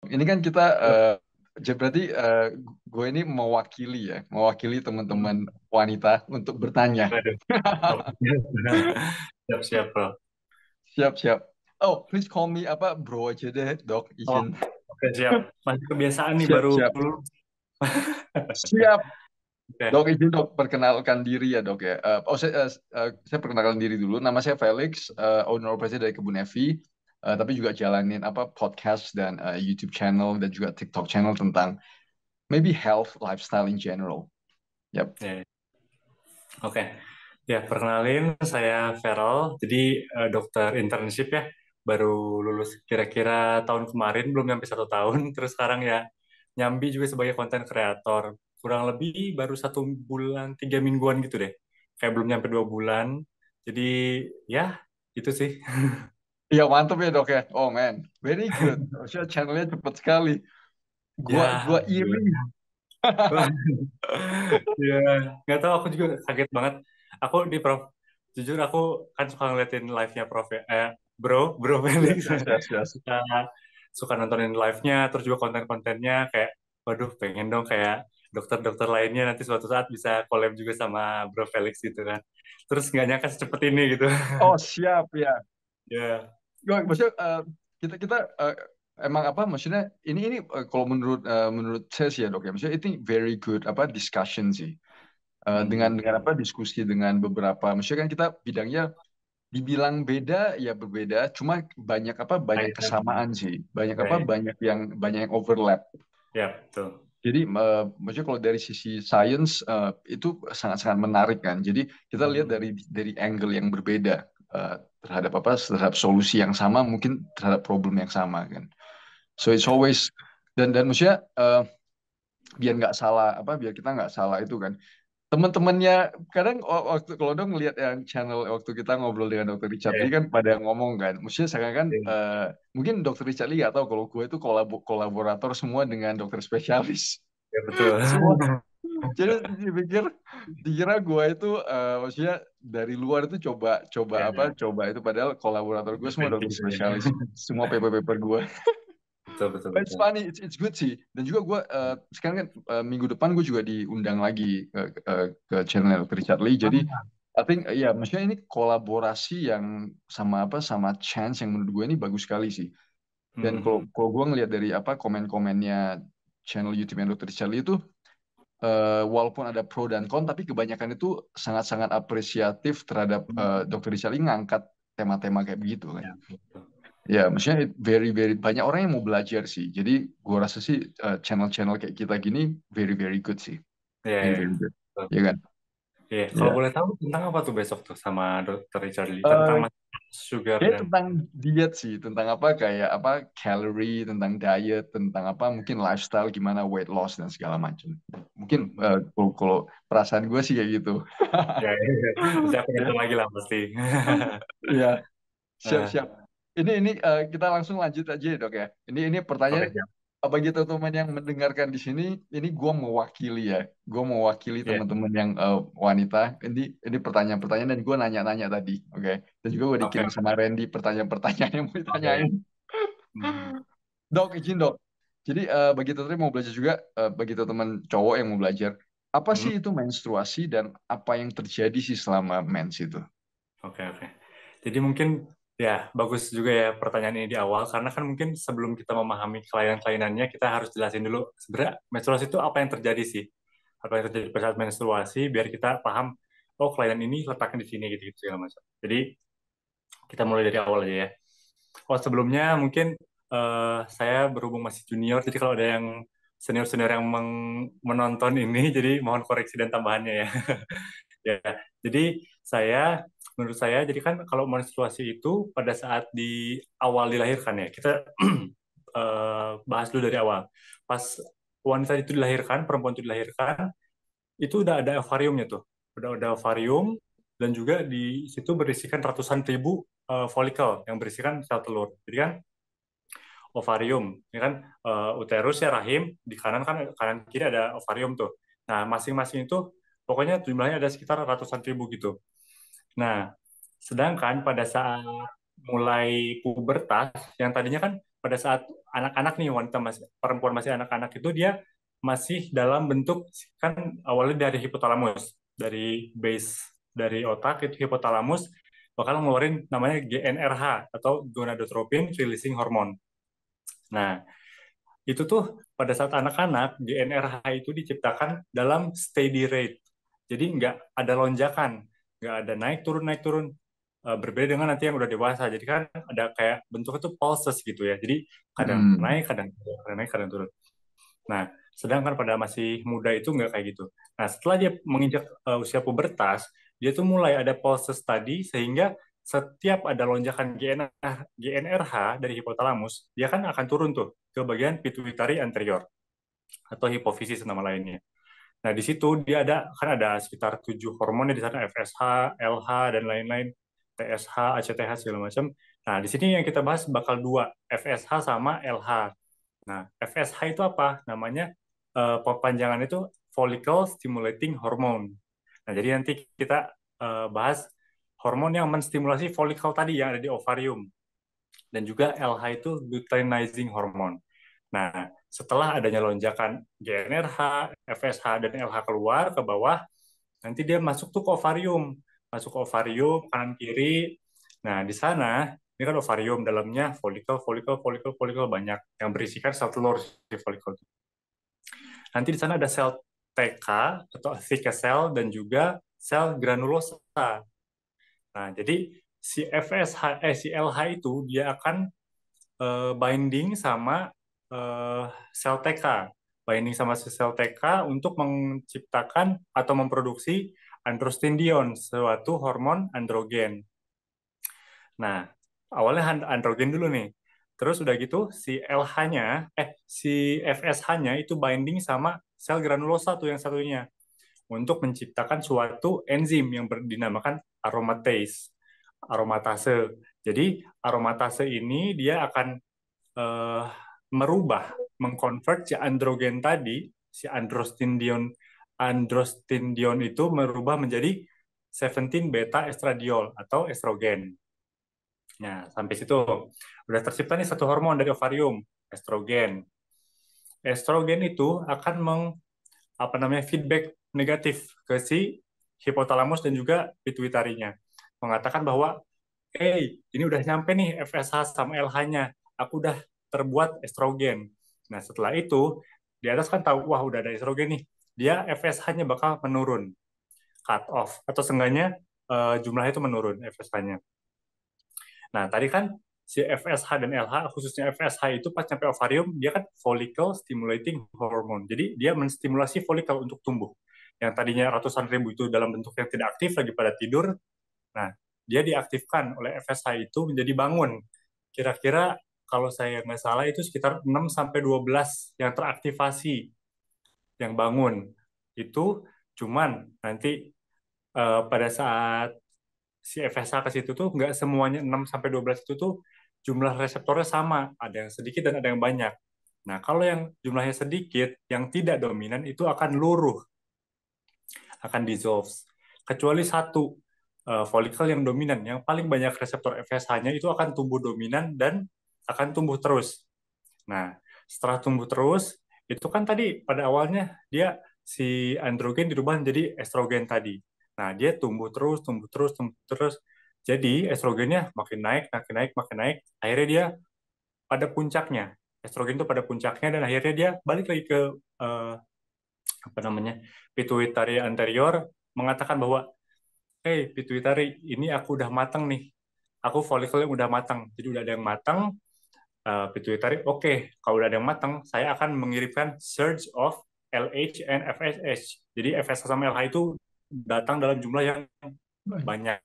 Ini kan kita berarti gue ini mewakili teman-teman wanita untuk bertanya. Waduh. Oke. Siap-siap, bro. Siap, siap. Oh, please call me apa bro aja deh, Dok. Oh, Izin. oke, siap. Masih kebiasaan nih Siap, baru siap. lulus. Siap. Oke. Dok, izin dok perkenalkan diri ya dok ya. Saya perkenalkan diri dulu. Nama saya Felix, owner operasi dari Kebun Evi. Tapi juga jalanin apa podcast dan YouTube channel dan juga TikTok channel tentang maybe health, lifestyle in general. Yap. Ya, oke. Ya, perkenalin saya Feral. Jadi dokter internship ya. Baru lulus kira-kira tahun kemarin, belum nyampe 1 tahun. Terus sekarang ya nyambi juga sebagai konten kreator. Kurang lebih baru 1 bulan, 3 mingguan gitu deh. Kayak belum nyampe 2 bulan. Jadi ya itu sih. Iya mantap ya dok ya. Oh man, very good. Maksudnya channelnya cepet sekali. Ya, Gua iri. alhamdulillah. Ya, nggak tahu aku juga kaget banget. Aku di Prof, jujur aku kan suka ngeliatin live-nya Prof ya, Bro Felix. Yes, yes, yes, yes. Suka, suka nontonin live-nya, terus juga konten-kontennya kayak, waduh pengen dong kayak dokter-dokter lainnya nanti suatu saat bisa collab juga sama Bro Felix gitu kan. Terus nggak nyangka secepat ini gitu. Oh siap ya. Ya, Maksudnya kita kita emang apa maksudnya ini kalau menurut saya sih ya dok ya maksudnya itu very good apa discussion sih. Dengan apa diskusi dengan beberapa maksudnya kan kita bidangnya dibilang beda ya berbeda cuma banyak apa banyak kaitan. kesamaan sih banyak Ya, apa ya, banyak yang overlap. ya, betul. Jadi maksudnya kalau dari sisi science itu sangat-sangat menarik kan. Jadi kita lihat Hmm. dari angle yang berbeda eh, terhadap apa terhadap solusi yang sama mungkin terhadap problem yang sama kan. So it's always dan maksudnya biar nggak salah apa biar kita nggak salah itu kan. Teman-temannya kadang waktu kalau dong ngelihat yang channel waktu kita ngobrol dengan Dokter Richard Ya, Lee kan pada ngomong kan, maksudnya saya kan ya, mungkin Dokter Richard Lee nggak tahu kalau gue itu kolaborator semua dengan dokter spesialis ya, betul. semua. Jadi dikira gue itu maksudnya dari luar itu coba coba Ya, apa coba itu padahal kolaborator gue semua dokter intervensi gitu ya. spesialis semua paper-paper gue. Betul, betul, But it's betul. funny, it's good sih. Dan juga gue sekarang kan minggu depan gue juga diundang lagi ke channel Dr. Richard Lee. Jadi I think ya maksudnya ini kolaborasi yang sama chance yang menurut gue ini bagus sekali sih. Dan kalau Mhm. kalau gue ngelihat dari apa komen-komennya channel YouTube yang Dr. Richard Lee itu walaupun ada pro dan kon, tapi kebanyakan itu sangat-sangat apresiatif terhadap Dr. Richard Lee ngangkat tema-tema kayak begitu kan. Ya, betul. Ya, maksudnya very banyak orang yang mau belajar sih. Jadi gua rasa sih channel-channel kayak kita gini very good sih. Iya, iya. Very good. Betul. Ya kan? Iya, kalau Ya. boleh tahu tentang apa tuh besok tuh sama Dokter Richard Lee? Tentang Eh masalah sugar kayak dan tentang diet sih, tentang apa kayak apa calorie, tentang diet, tentang apa mungkin lifestyle gimana weight loss dan segala macam. Mungkin Mhm. kalau perasaan gue sih kayak gitu. Ya, iya. Nanti aku Ya, datang lagi lah pasti. ya, Eh, siap-siap. Ini kita langsung lanjut aja ya, Dok ya. Ini oke, pertanyaan siap. bagi teman-teman yang mendengarkan di sini, ini gue mewakili ya. Gue mewakili Iya, teman-teman yang wanita. Ini pertanyaan-pertanyaan dan gue nanya-nanya tadi, oke. Dan juga gue oke, dikirim sama oke. Randy pertanyaan-pertanyaan yang mau Oke, ya. ditanyain. Mhm. Dok, izin dok. Jadi bagi teman-teman yang mau belajar juga, bagi teman-teman cowok yang mau belajar, apa Mhm. sih itu menstruasi dan apa yang terjadi sih selama mens itu? Oke, oke. Jadi mungkin ya bagus juga ya pertanyaan ini di awal karena kan mungkin sebelum kita memahami kelainan-kelainannya kita harus jelasin dulu sebenarnya menstruasi itu apa yang terjadi sih, apa yang terjadi pada saat menstruasi biar kita paham oh kelainan ini letaknya di sini gitu gitu segala macam. Jadi kita mulai dari awal aja ya. Oh sebelumnya mungkin saya berhubung masih junior jadi kalau ada yang senior-senior yang menonton ini jadi mohon koreksi dan tambahannya ya. Ya, jadi menurut saya, jadi kan kalau menstruasi itu pada saat di awal dilahirkan ya, kita bahas dulu dari awal. Pas wanita itu dilahirkan, perempuan itu dilahirkan, itu udah ada ovariumnya tuh, udah ada ovarium dan juga di situ berisikan ratusan ribu folikel yang berisikan sel telur. Jadi kan ovarium, ini kan uterus ya rahim, di kanan kan kanan kiri ada ovarium tuh. Nah, masing-masing itu pokoknya jumlahnya ada sekitar ratusan ribu gitu. Nah, sedangkan pada saat mulai pubertas, yang tadinya kan pada saat anak-anak nih, wanita masih perempuan masih anak-anak itu dia masih dalam bentuk, kan awalnya dari hipotalamus, dari base dari otak itu hipotalamus bakal ngeluarin namanya GnRH atau gonadotropin releasing hormone. Nah, itu tuh pada saat anak-anak GnRH itu diciptakan dalam steady rate. Jadi nggak ada lonjakan, nggak ada naik turun. Berbeda dengan nanti yang udah dewasa. Jadi kan ada kayak bentuknya tuh pulses gitu ya. Jadi kadang Hmm. naik, kadang turun, kadang naik, kadang turun. Nah, sedangkan pada masih muda itu nggak kayak gitu. Nah, setelah dia menginjak usia pubertas, dia tuh mulai ada pulses tadi sehingga setiap ada lonjakan GnRH dari hipotalamus, dia kan akan turun tuh ke bagian pituitary anterior atau hipofisis nama lainnya. Nah, di situ dia ada kan ada sekitar 7 hormonnya di sana, FSH, LH dan lain-lain, TSH, ACTH segala macam. Nah, di sini yang kita bahas bakal dua, FSH sama LH. Nah, FSH itu apa? Namanya perpanjangan itu follicle stimulating hormone. Nah, jadi nanti kita bahas hormon yang menstimulasi follicle tadi yang ada di ovarium dan juga LH itu luteinizing hormone. Nah, setelah adanya lonjakan GnRH, FSH, dan LH keluar ke bawah, nanti dia masuk tuh ke ovarium. Masuk ke ovarium, kanan kiri. Nah, di sana, ini kan ovarium, dalamnya folikel banyak yang berisikan sel telur di folikel. Nanti di sana ada sel TK atau thick cell dan juga sel granulosa. Nah, jadi si LH itu dia akan binding sama sel TK, binding sama sel TK untuk menciptakan atau memproduksi androstendion, suatu hormon androgen. Nah, awalnya androgen dulu nih. Terus udah gitu si LH-nya, si FSH-nya itu binding sama sel granulosa tuh yang satunya untuk menciptakan suatu enzim yang dinamakan aromatase. Jadi aromatase ini dia akan eh, merubah, mengkonvert si androgen tadi, si androstendion itu merubah menjadi 17 beta estradiol atau estrogen. Nah, sampai situ udah tercipta nih satu hormon dari ovarium, estrogen. Estrogen itu akan apa namanya feedback negatif ke si hipotalamus dan juga pituitarinya, mengatakan bahwa ini udah nyampe nih FSH sama LH-nya. Aku udah terbuat estrogen. Nah, setelah itu, di atas kan tahu, wah udah ada estrogen nih. Dia FSH-nya bakal menurun, cut off. Atau seenggaknya jumlahnya itu menurun, FSH-nya. Nah, tadi kan si FSH dan LH, khususnya FSH itu pas nyampe ovarium, dia kan follicle stimulating hormone. Jadi, dia menstimulasi follicle untuk tumbuh. Yang tadinya ratusan ribu itu dalam bentuk yang tidak aktif lagi pada tidur, nah, dia diaktifkan oleh FSH itu menjadi bangun. Kira-kira kalau saya nggak salah itu sekitar 6 sampai 12 yang teraktivasi, yang bangun. Itu cuman nanti pada saat si FSH ke situ tuh nggak semuanya 6 sampai 12 itu tuh jumlah reseptornya sama, ada yang sedikit dan ada yang banyak. Nah, kalau yang jumlahnya sedikit, yang tidak dominan itu akan luruh, akan dissolve. Kecuali satu follicle yang dominan, yang paling banyak reseptor FSH-nya itu akan tumbuh dominan dan akan tumbuh terus. Nah, setelah tumbuh terus, itu kan tadi pada awalnya dia si androgen dirubah menjadi estrogen tadi. Nah, dia tumbuh terus, tumbuh terus, tumbuh terus. Jadi estrogennya makin naik, makin naik, makin naik. Akhirnya dia pada puncaknya. Estrogen itu pada puncaknya dan akhirnya dia balik lagi ke apa namanya pituitary anterior mengatakan bahwa pituitary, ini aku udah matang nih. Aku folikel yang udah matang. Jadi udah ada yang matang, pituitary, kalau udah ada yang matang, saya akan mengirimkan surge of LH and FSH. Jadi FSH sama LH itu datang dalam jumlah yang banyak,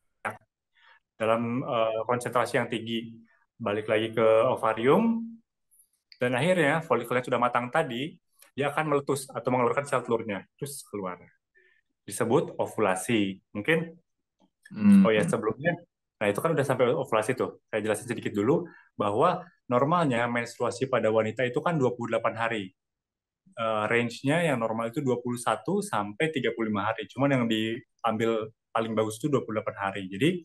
dalam konsentrasi yang tinggi. Balik lagi ke ovarium, dan akhirnya folikelnya sudah matang tadi, dia akan meletus atau mengeluarkan sel telurnya. Terus keluar. Disebut ovulasi. Mungkin Hmm. Oh ya, sebelumnya, nah itu kan udah sampai ovulasi tuh. Saya jelasin sedikit dulu bahwa normalnya menstruasi pada wanita itu kan 28 hari. Range-nya yang normal itu 21 sampai 35 hari. Cuman yang diambil paling bagus itu 28 hari. Jadi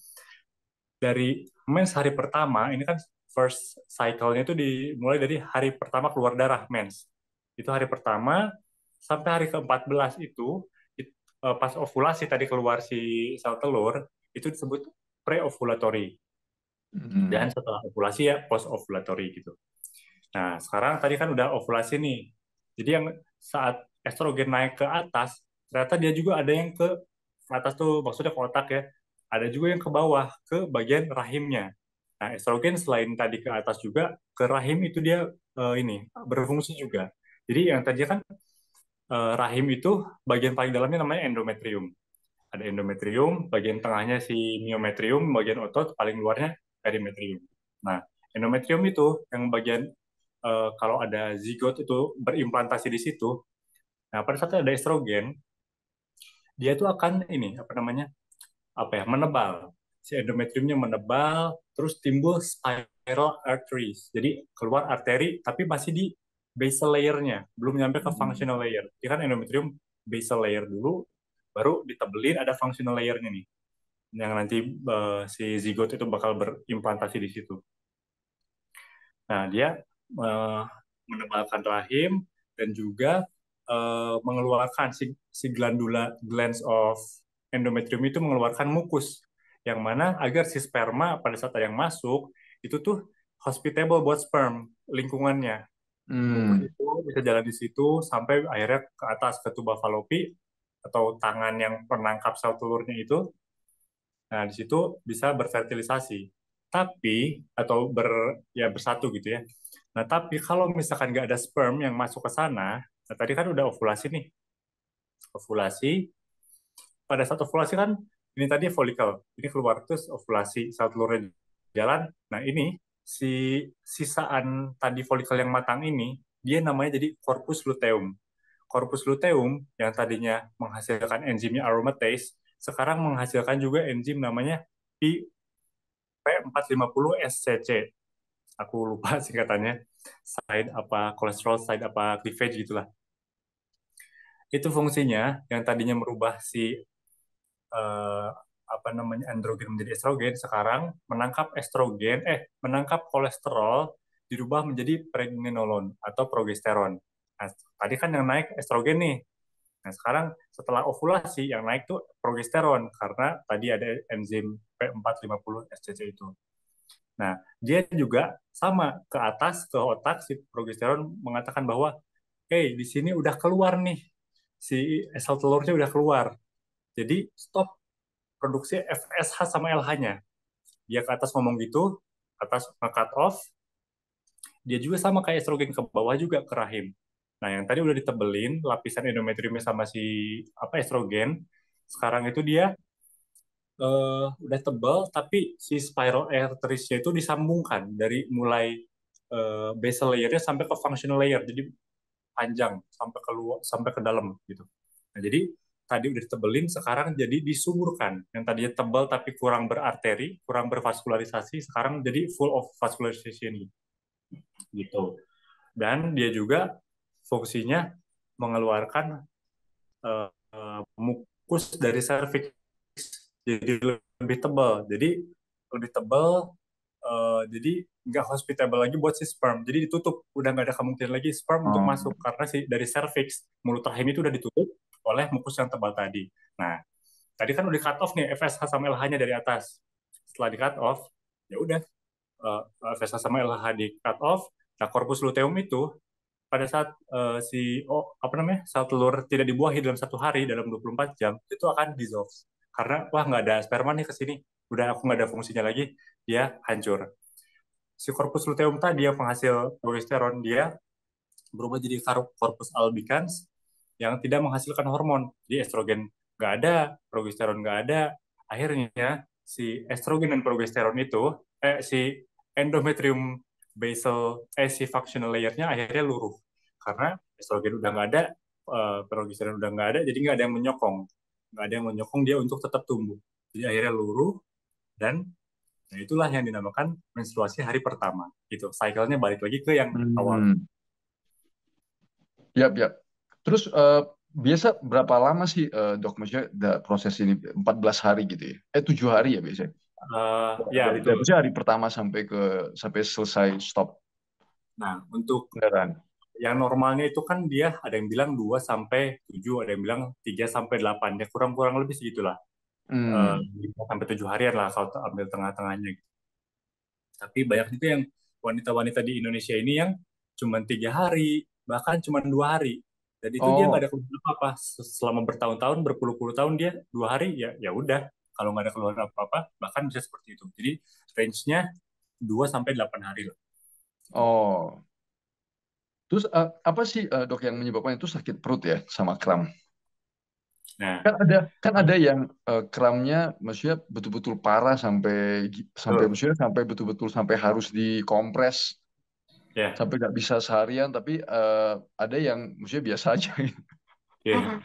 dari mens hari pertama, ini kan first cycle-nya itu dimulai dari hari pertama keluar darah, mens. Itu hari pertama sampai hari ke-14 itu pas ovulasi tadi keluar si sel telur, itu disebut pre-ovulatory. Dan Hmm. setelah ovulasi ya post-ovulatory gitu. Nah, sekarang tadi kan udah ovulasi nih. Jadi yang saat estrogen naik ke atas, ternyata dia juga ada yang ke atas tuh, maksudnya ke otak ya. Ada juga yang ke bawah, ke bagian rahimnya. Nah, estrogen selain tadi ke atas juga, ke rahim itu dia ini berfungsi juga. Jadi yang tadi kan rahim itu bagian paling dalamnya namanya endometrium. Ada endometrium, bagian tengahnya si myometrium, bagian otot, paling luarnya perimetrium. Nah, endometrium itu yang bagian kalau ada zigot itu berimplantasi di situ. Nah, pada saat ada estrogen, dia itu akan ini apa namanya? Apa ya? Menebal. Si endometriumnya menebal, terus timbul spiral arteries. Jadi keluar arteri tapi masih di basal layer-nya, belum nyampe ke Hmm. functional layer. Jadi kan endometrium basal layer dulu, baru ditebelin ada functional layer-nya nih yang nanti si zigot itu bakal berimplantasi di situ. Nah, dia uh, menebalkan rahim dan juga mengeluarkan si glands of endometrium itu mengeluarkan mukus yang mana agar si sperma pada saat ada yang masuk itu tuh hospitable buat sperm lingkungannya. Mukus Hmm. itu bisa jalan di situ sampai akhirnya ke atas ke tuba falopi atau tangan yang penangkap sel telurnya itu. Nah, di situ bisa berfertilisasi. Tapi, atau ya bersatu gitu ya. Nah, tapi kalau misalkan nggak ada sperm yang masuk ke sana, nah tadi kan udah ovulasi nih. Ovulasi, pada saat ovulasi kan, ini tadi folikel. Ini keluar, terus ovulasi, sel telurnya jalan. Nah, ini, si sisaan tadi folikel yang matang ini, dia namanya jadi corpus luteum. Corpus luteum yang tadinya menghasilkan enzimnya aromatase, sekarang menghasilkan juga enzim namanya P450SCC. Aku lupa singkatannya. Side apa kolesterol, side apa cleavage gitulah. Itu fungsinya yang tadinya merubah si eh, apa namanya androgen menjadi estrogen, sekarang menangkap menangkap kolesterol dirubah menjadi pregnenolone atau progesteron. Nah, tadi kan yang naik estrogen nih. Nah, sekarang setelah ovulasi yang naik tuh progesteron karena tadi ada enzim P450SCC itu. Nah, dia juga sama ke atas ke otak si progesteron mengatakan bahwa, hey, di sini udah keluar nih si sel telurnya udah keluar. Jadi stop produksi FSH sama LH-nya. Dia ke atas ngomong gitu, atas nge-cut off, dia juga sama kayak estrogen ke bawah juga ke rahim. Nah, yang tadi udah ditebelin lapisan endometriumnya sama si apa estrogen, sekarang itu dia udah tebal tapi si spiral arteries-nya itu disambungkan dari mulai basal layer-nya sampai ke functional layer. Jadi panjang sampai ke luar sampai ke dalam gitu. Nah, jadi tadi udah ditebelin sekarang jadi disuburkan. Yang tadinya tebal tapi kurang berarteri, kurang bervaskularisasi, sekarang jadi full of vascularization gitu. Dan dia juga fungsinya mengeluarkan mukus dari serviks jadi lebih tebal. Jadi lebih tebal, jadi nggak hospitable lagi buat si sperm. Jadi ditutup, udah nggak ada kemungkinan lagi sperm untuk Oh. masuk karena si dari cervix mulut rahim itu udah ditutup oleh mukus yang tebal tadi. Nah, tadi kan udah cut off nih FSH sama LH-nya dari atas. Setelah di cut off, ya udah FSH sama LH di cut off. Nah, corpus luteum itu pada saat apa namanya sel telur tidak dibuahi dalam 1 hari dalam 24 jam itu akan dissolve karena wah nggak ada sperma nih ke sini udah aku nggak ada fungsinya lagi dia hancur si corpus luteum tadi yang penghasil progesteron dia berubah jadi corpus albicans yang tidak menghasilkan hormon jadi estrogen nggak ada progesteron nggak ada akhirnya si estrogen dan progesteron itu si endometrium si functional layer-nya akhirnya luruh karena estrogen udah nggak ada progesteron udah nggak ada jadi nggak ada yang menyokong dia untuk tetap tumbuh jadi akhirnya luruh dan nah itulah yang dinamakan menstruasi hari pertama itu cycle-nya balik lagi ke yang awal. Hmm. Yap, yap. Terus biasa berapa lama sih dok? Maksudnya proses ini 14 hari gitu ya? 7 hari ya biasanya? Ya betul. Maksudnya hari pertama sampai selesai stop Nah, untuk kendaraan. yang normalnya itu kan dia ada yang bilang 2 sampai 7, ada yang bilang 3 sampai 8. Ya kurang-kurang lebih segitulah. Eh, Hmm. 5 sampai 7 harian lah kalau ambil tengah-tengahnya. Tapi banyak juga yang wanita-wanita di Indonesia ini yang cuma 3 hari, bahkan cuma 2 hari. Dan itu dia nggak Oh, ada keluhan apa-apa. Selama bertahun-tahun, berpuluh-puluh tahun dia 2 hari, ya ya udah. Kalau nggak ada keluhan apa-apa, bahkan bisa seperti itu. Jadi range-nya 2 sampai 8 hari lah. oh. Terus apa sih dok yang menyebabkan itu sakit perut ya sama kram? Nah, Kan ada yang kramnya maksudnya betul-betul parah sampai betul. maksudnya sampai betul-betul sampai harus dikompres Ya, sampai nggak bisa seharian tapi ada yang maksudnya biasa aja. ya.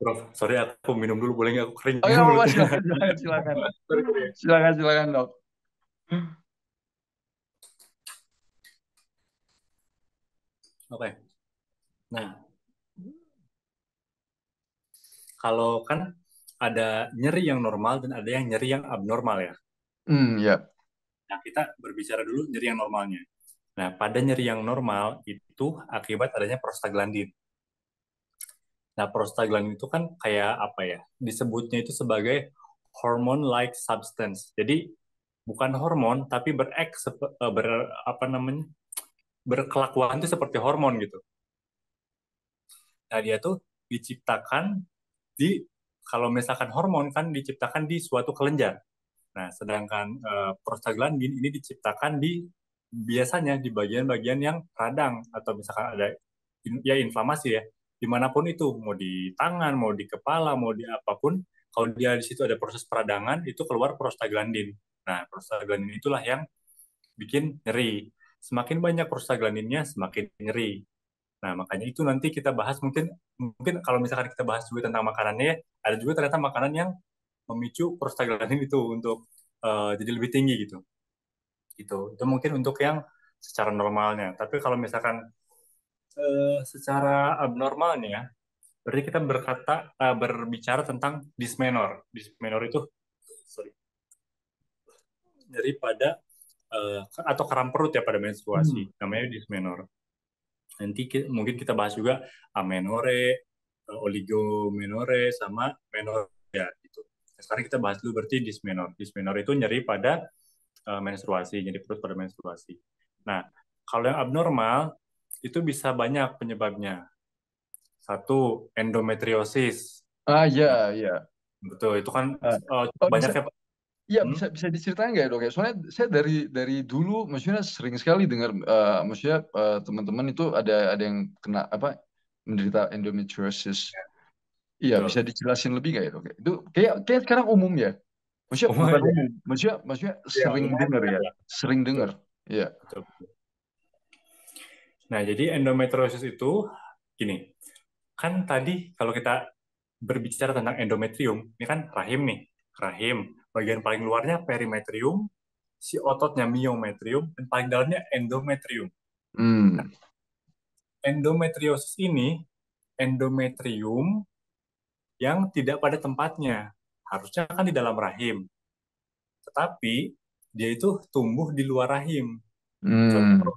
Prof, sorry aku minum dulu boleh nggak? Aku kering Oh ya apa mulutnya. silakan silakan silakan Sorry, sorry. silakan silakan dok. Oke. Nah, kalau kan ada nyeri yang normal dan ada yang nyeri yang abnormal ya. Ya. Nah, kita berbicara dulu nyeri yang normalnya. Nah, pada nyeri yang normal itu akibat adanya prostaglandin. Nah, prostaglandin itu kan kayak apa ya? Disebutnya itu sebagai hormone-like substance. Jadi bukan hormon tapi apa namanya? Berkelakuan itu seperti hormon gitu. Nah, dia tuh diciptakan di kalau misalkan hormon kan diciptakan di suatu kelenjar. Nah, sedangkan prostaglandin ini diciptakan di biasanya di bagian-bagian yang radang atau misalkan ada ya inflamasi ya, dimanapun itu, mau di tangan, mau di kepala, mau di apapun, kalau dia di situ ada proses peradangan, itu keluar prostaglandin. Nah, prostaglandin itulah yang bikin nyeri. Semakin banyak prostaglandinnya, semakin nyeri. Nah, makanya itu nanti kita bahas mungkin mungkin kalau misalkan kita bahas juga tentang makanannya, ada juga ternyata makanan yang memicu prostaglandin itu untuk jadi lebih tinggi gitu. Itu mungkin untuk yang secara normalnya. Tapi kalau misalkan secara abnormalnya, berarti kita berbicara tentang dysmenor. Dysmenor itu sorry, nyeri pada atau kram perut ya pada Hmm. menstruasi. Namanya dysmenor. Nanti mungkin kita bahas juga amenore, oligomenore, sama menore ya gitu. Sekarang kita bahas dulu berarti dysmenor. Dysmenor itu nyeri pada menstruasi, nyeri perut pada menstruasi. Nah, kalau yang abnormal itu bisa banyak penyebabnya. Satu, endometriosis. Nah, Ya ya. betul, itu kan Eh, oh, banyak bisa ya. ya Hmm? bisa diceritain nggak ya dok ya? Soalnya saya dari dulu maksudnya sering sekali dengar maksudnya teman-teman itu ada yang kena apa menderita endometriosis. Iya, bisa Betul. dijelasin lebih nggak ya dok? Itu kayak sekarang umum ya. Maksudnya Oh bukan ya, umum, maksudnya ya sering lumayan dengar banyak ya, lah. sering Betul, dengar. Iya. betul, betul. Nah, jadi endometriosis itu gini, kan tadi kalau kita berbicara tentang endometrium, ini kan rahim nih, rahim. Bagian paling luarnya perimetrium, si ototnya myometrium, dan paling dalamnya endometrium. Hmm. Endometriosis ini endometrium yang tidak pada tempatnya. Harusnya kan di dalam rahim, tetapi dia itu tumbuh di luar rahim. Hmm. Contoh,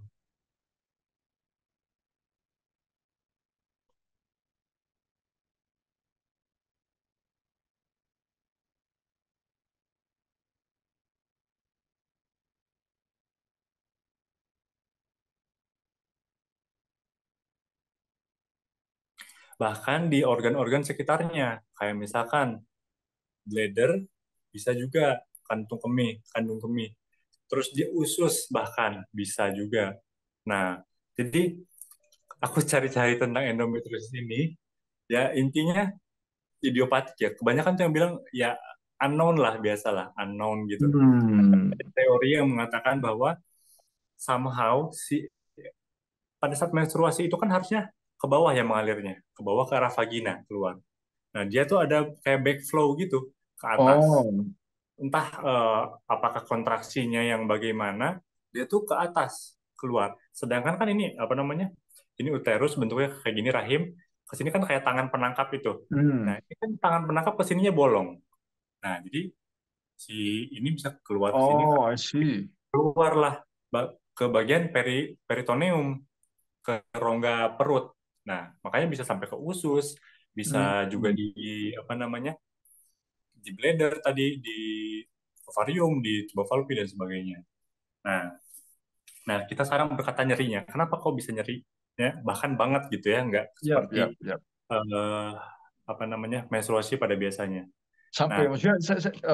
bahkan di organ-organ sekitarnya, kayak misalkan bladder, bisa juga kandung kemih. Terus di usus bahkan bisa juga. Nah, jadi aku cari-cari tentang endometriosis ini, ya intinya idiopatik ya. Kebanyakan tuh yang bilang ya unknown lah, biasalah unknown gitu. Hmm. Teori yang mengatakan bahwa somehow pada saat menstruasi itu kan harusnya ke bawah ya mengalirnya, ke bawah ke arah vagina keluar. Nah, dia tuh ada kayak backflow gitu ke atas. Oh. Entah apakah kontraksinya yang bagaimana, dia tuh ke atas keluar. Sedangkan kan ini apa namanya? Ini uterus bentuknya kayak gini rahim, ke sini kan kayak tangan penangkap itu. Hmm. Nah, ini kan tangan penangkap ke sininya bolong. Nah, jadi si ini bisa keluar ke sini, Oh, I see. keluarlah ke bagian peritoneum, ke rongga perut. Nah, makanya bisa sampai ke usus, bisa Hmm. juga di apa namanya, di bladder tadi, di ovarium, di tuba Fallopi dan sebagainya. Nah, nah kita sekarang berkata nyerinya. Kenapa kok bisa nyeri? Ya, bahkan banget gitu ya, nggak Yap, seperti yap, yap. eh, apa namanya menstruasi pada biasanya. Sampai Nah, maksudnya,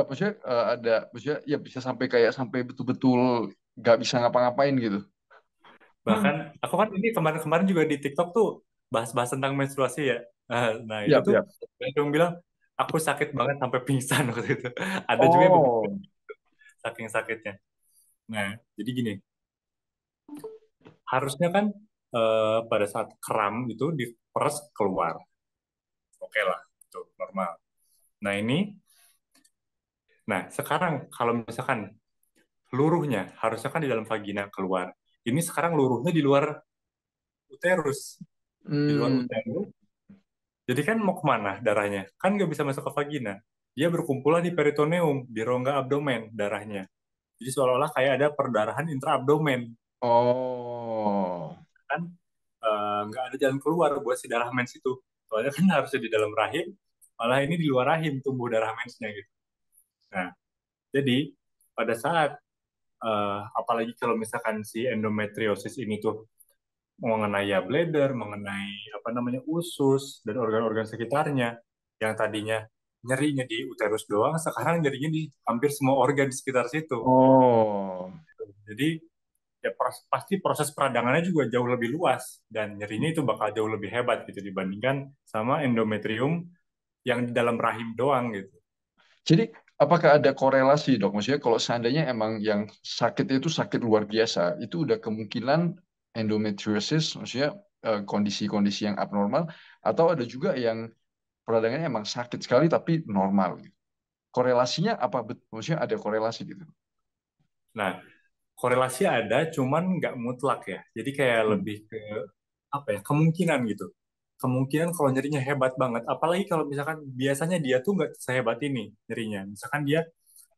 maksudnya ada, maksudnya ya bisa sampai kayak sampai betul-betul nggak bisa ngapa-ngapain gitu. bahkan aku kan ini kemarin-kemarin juga di TikTok tuh bahas-bahas tentang menstruasi ya. Nah, itu Yap, tuh yap. ada yang bilang aku sakit banget sampai pingsan waktu itu. Ada juga yang begitu, Oh. saking sakitnya. Nah, jadi gini, harusnya kan pada saat kram itu diperes keluar. Oke lah, itu normal. Nah, sekarang kalau misalkan luruhnya harusnya kan di dalam vagina keluar. Ini sekarang luruhnya di luar uterus, di luar Hmm. uterus. Jadi kan mau kemana darahnya? Kan nggak bisa masuk ke vagina. Dia berkumpullah di peritoneum, di rongga abdomen darahnya. Jadi seolah-olah kayak ada perdarahan intraabdomen. Oh. Kan nggak ada jalan keluar buat si darah mens itu. Soalnya kan harusnya di dalam rahim, malah ini di luar rahim tumbuh darah mensnya gitu. Nah, jadi pada saat apalagi kalau misalkan si endometriosis ini tuh mengenai ya bladder, mengenai apa namanya usus dan organ-organ sekitarnya yang tadinya nyerinya di uterus doang, sekarang nyerinya di hampir semua organ di sekitar situ. Oh. Jadi ya pasti proses peradangannya juga jauh lebih luas dan nyerinya itu bakal jauh lebih hebat gitu dibandingkan sama endometrium yang di dalam rahim doang gitu. Jadi, apakah ada korelasi, dok? Maksudnya, kalau seandainya emang yang sakit itu sakit luar biasa, itu udah kemungkinan endometriosis, maksudnya kondisi-kondisi yang abnormal, atau ada juga yang peradangannya emang sakit sekali tapi normal gitu. Korelasinya apa? Maksudnya ada korelasi gitu. Nah, korelasi ada, cuman nggak mutlak ya. Jadi kayak Hmm. lebih ke apa ya, kemungkinan gitu. Kemungkinan kalau nyerinya hebat banget, apalagi kalau misalkan biasanya dia tuh nggak sehebat ini nyerinya. Misalkan dia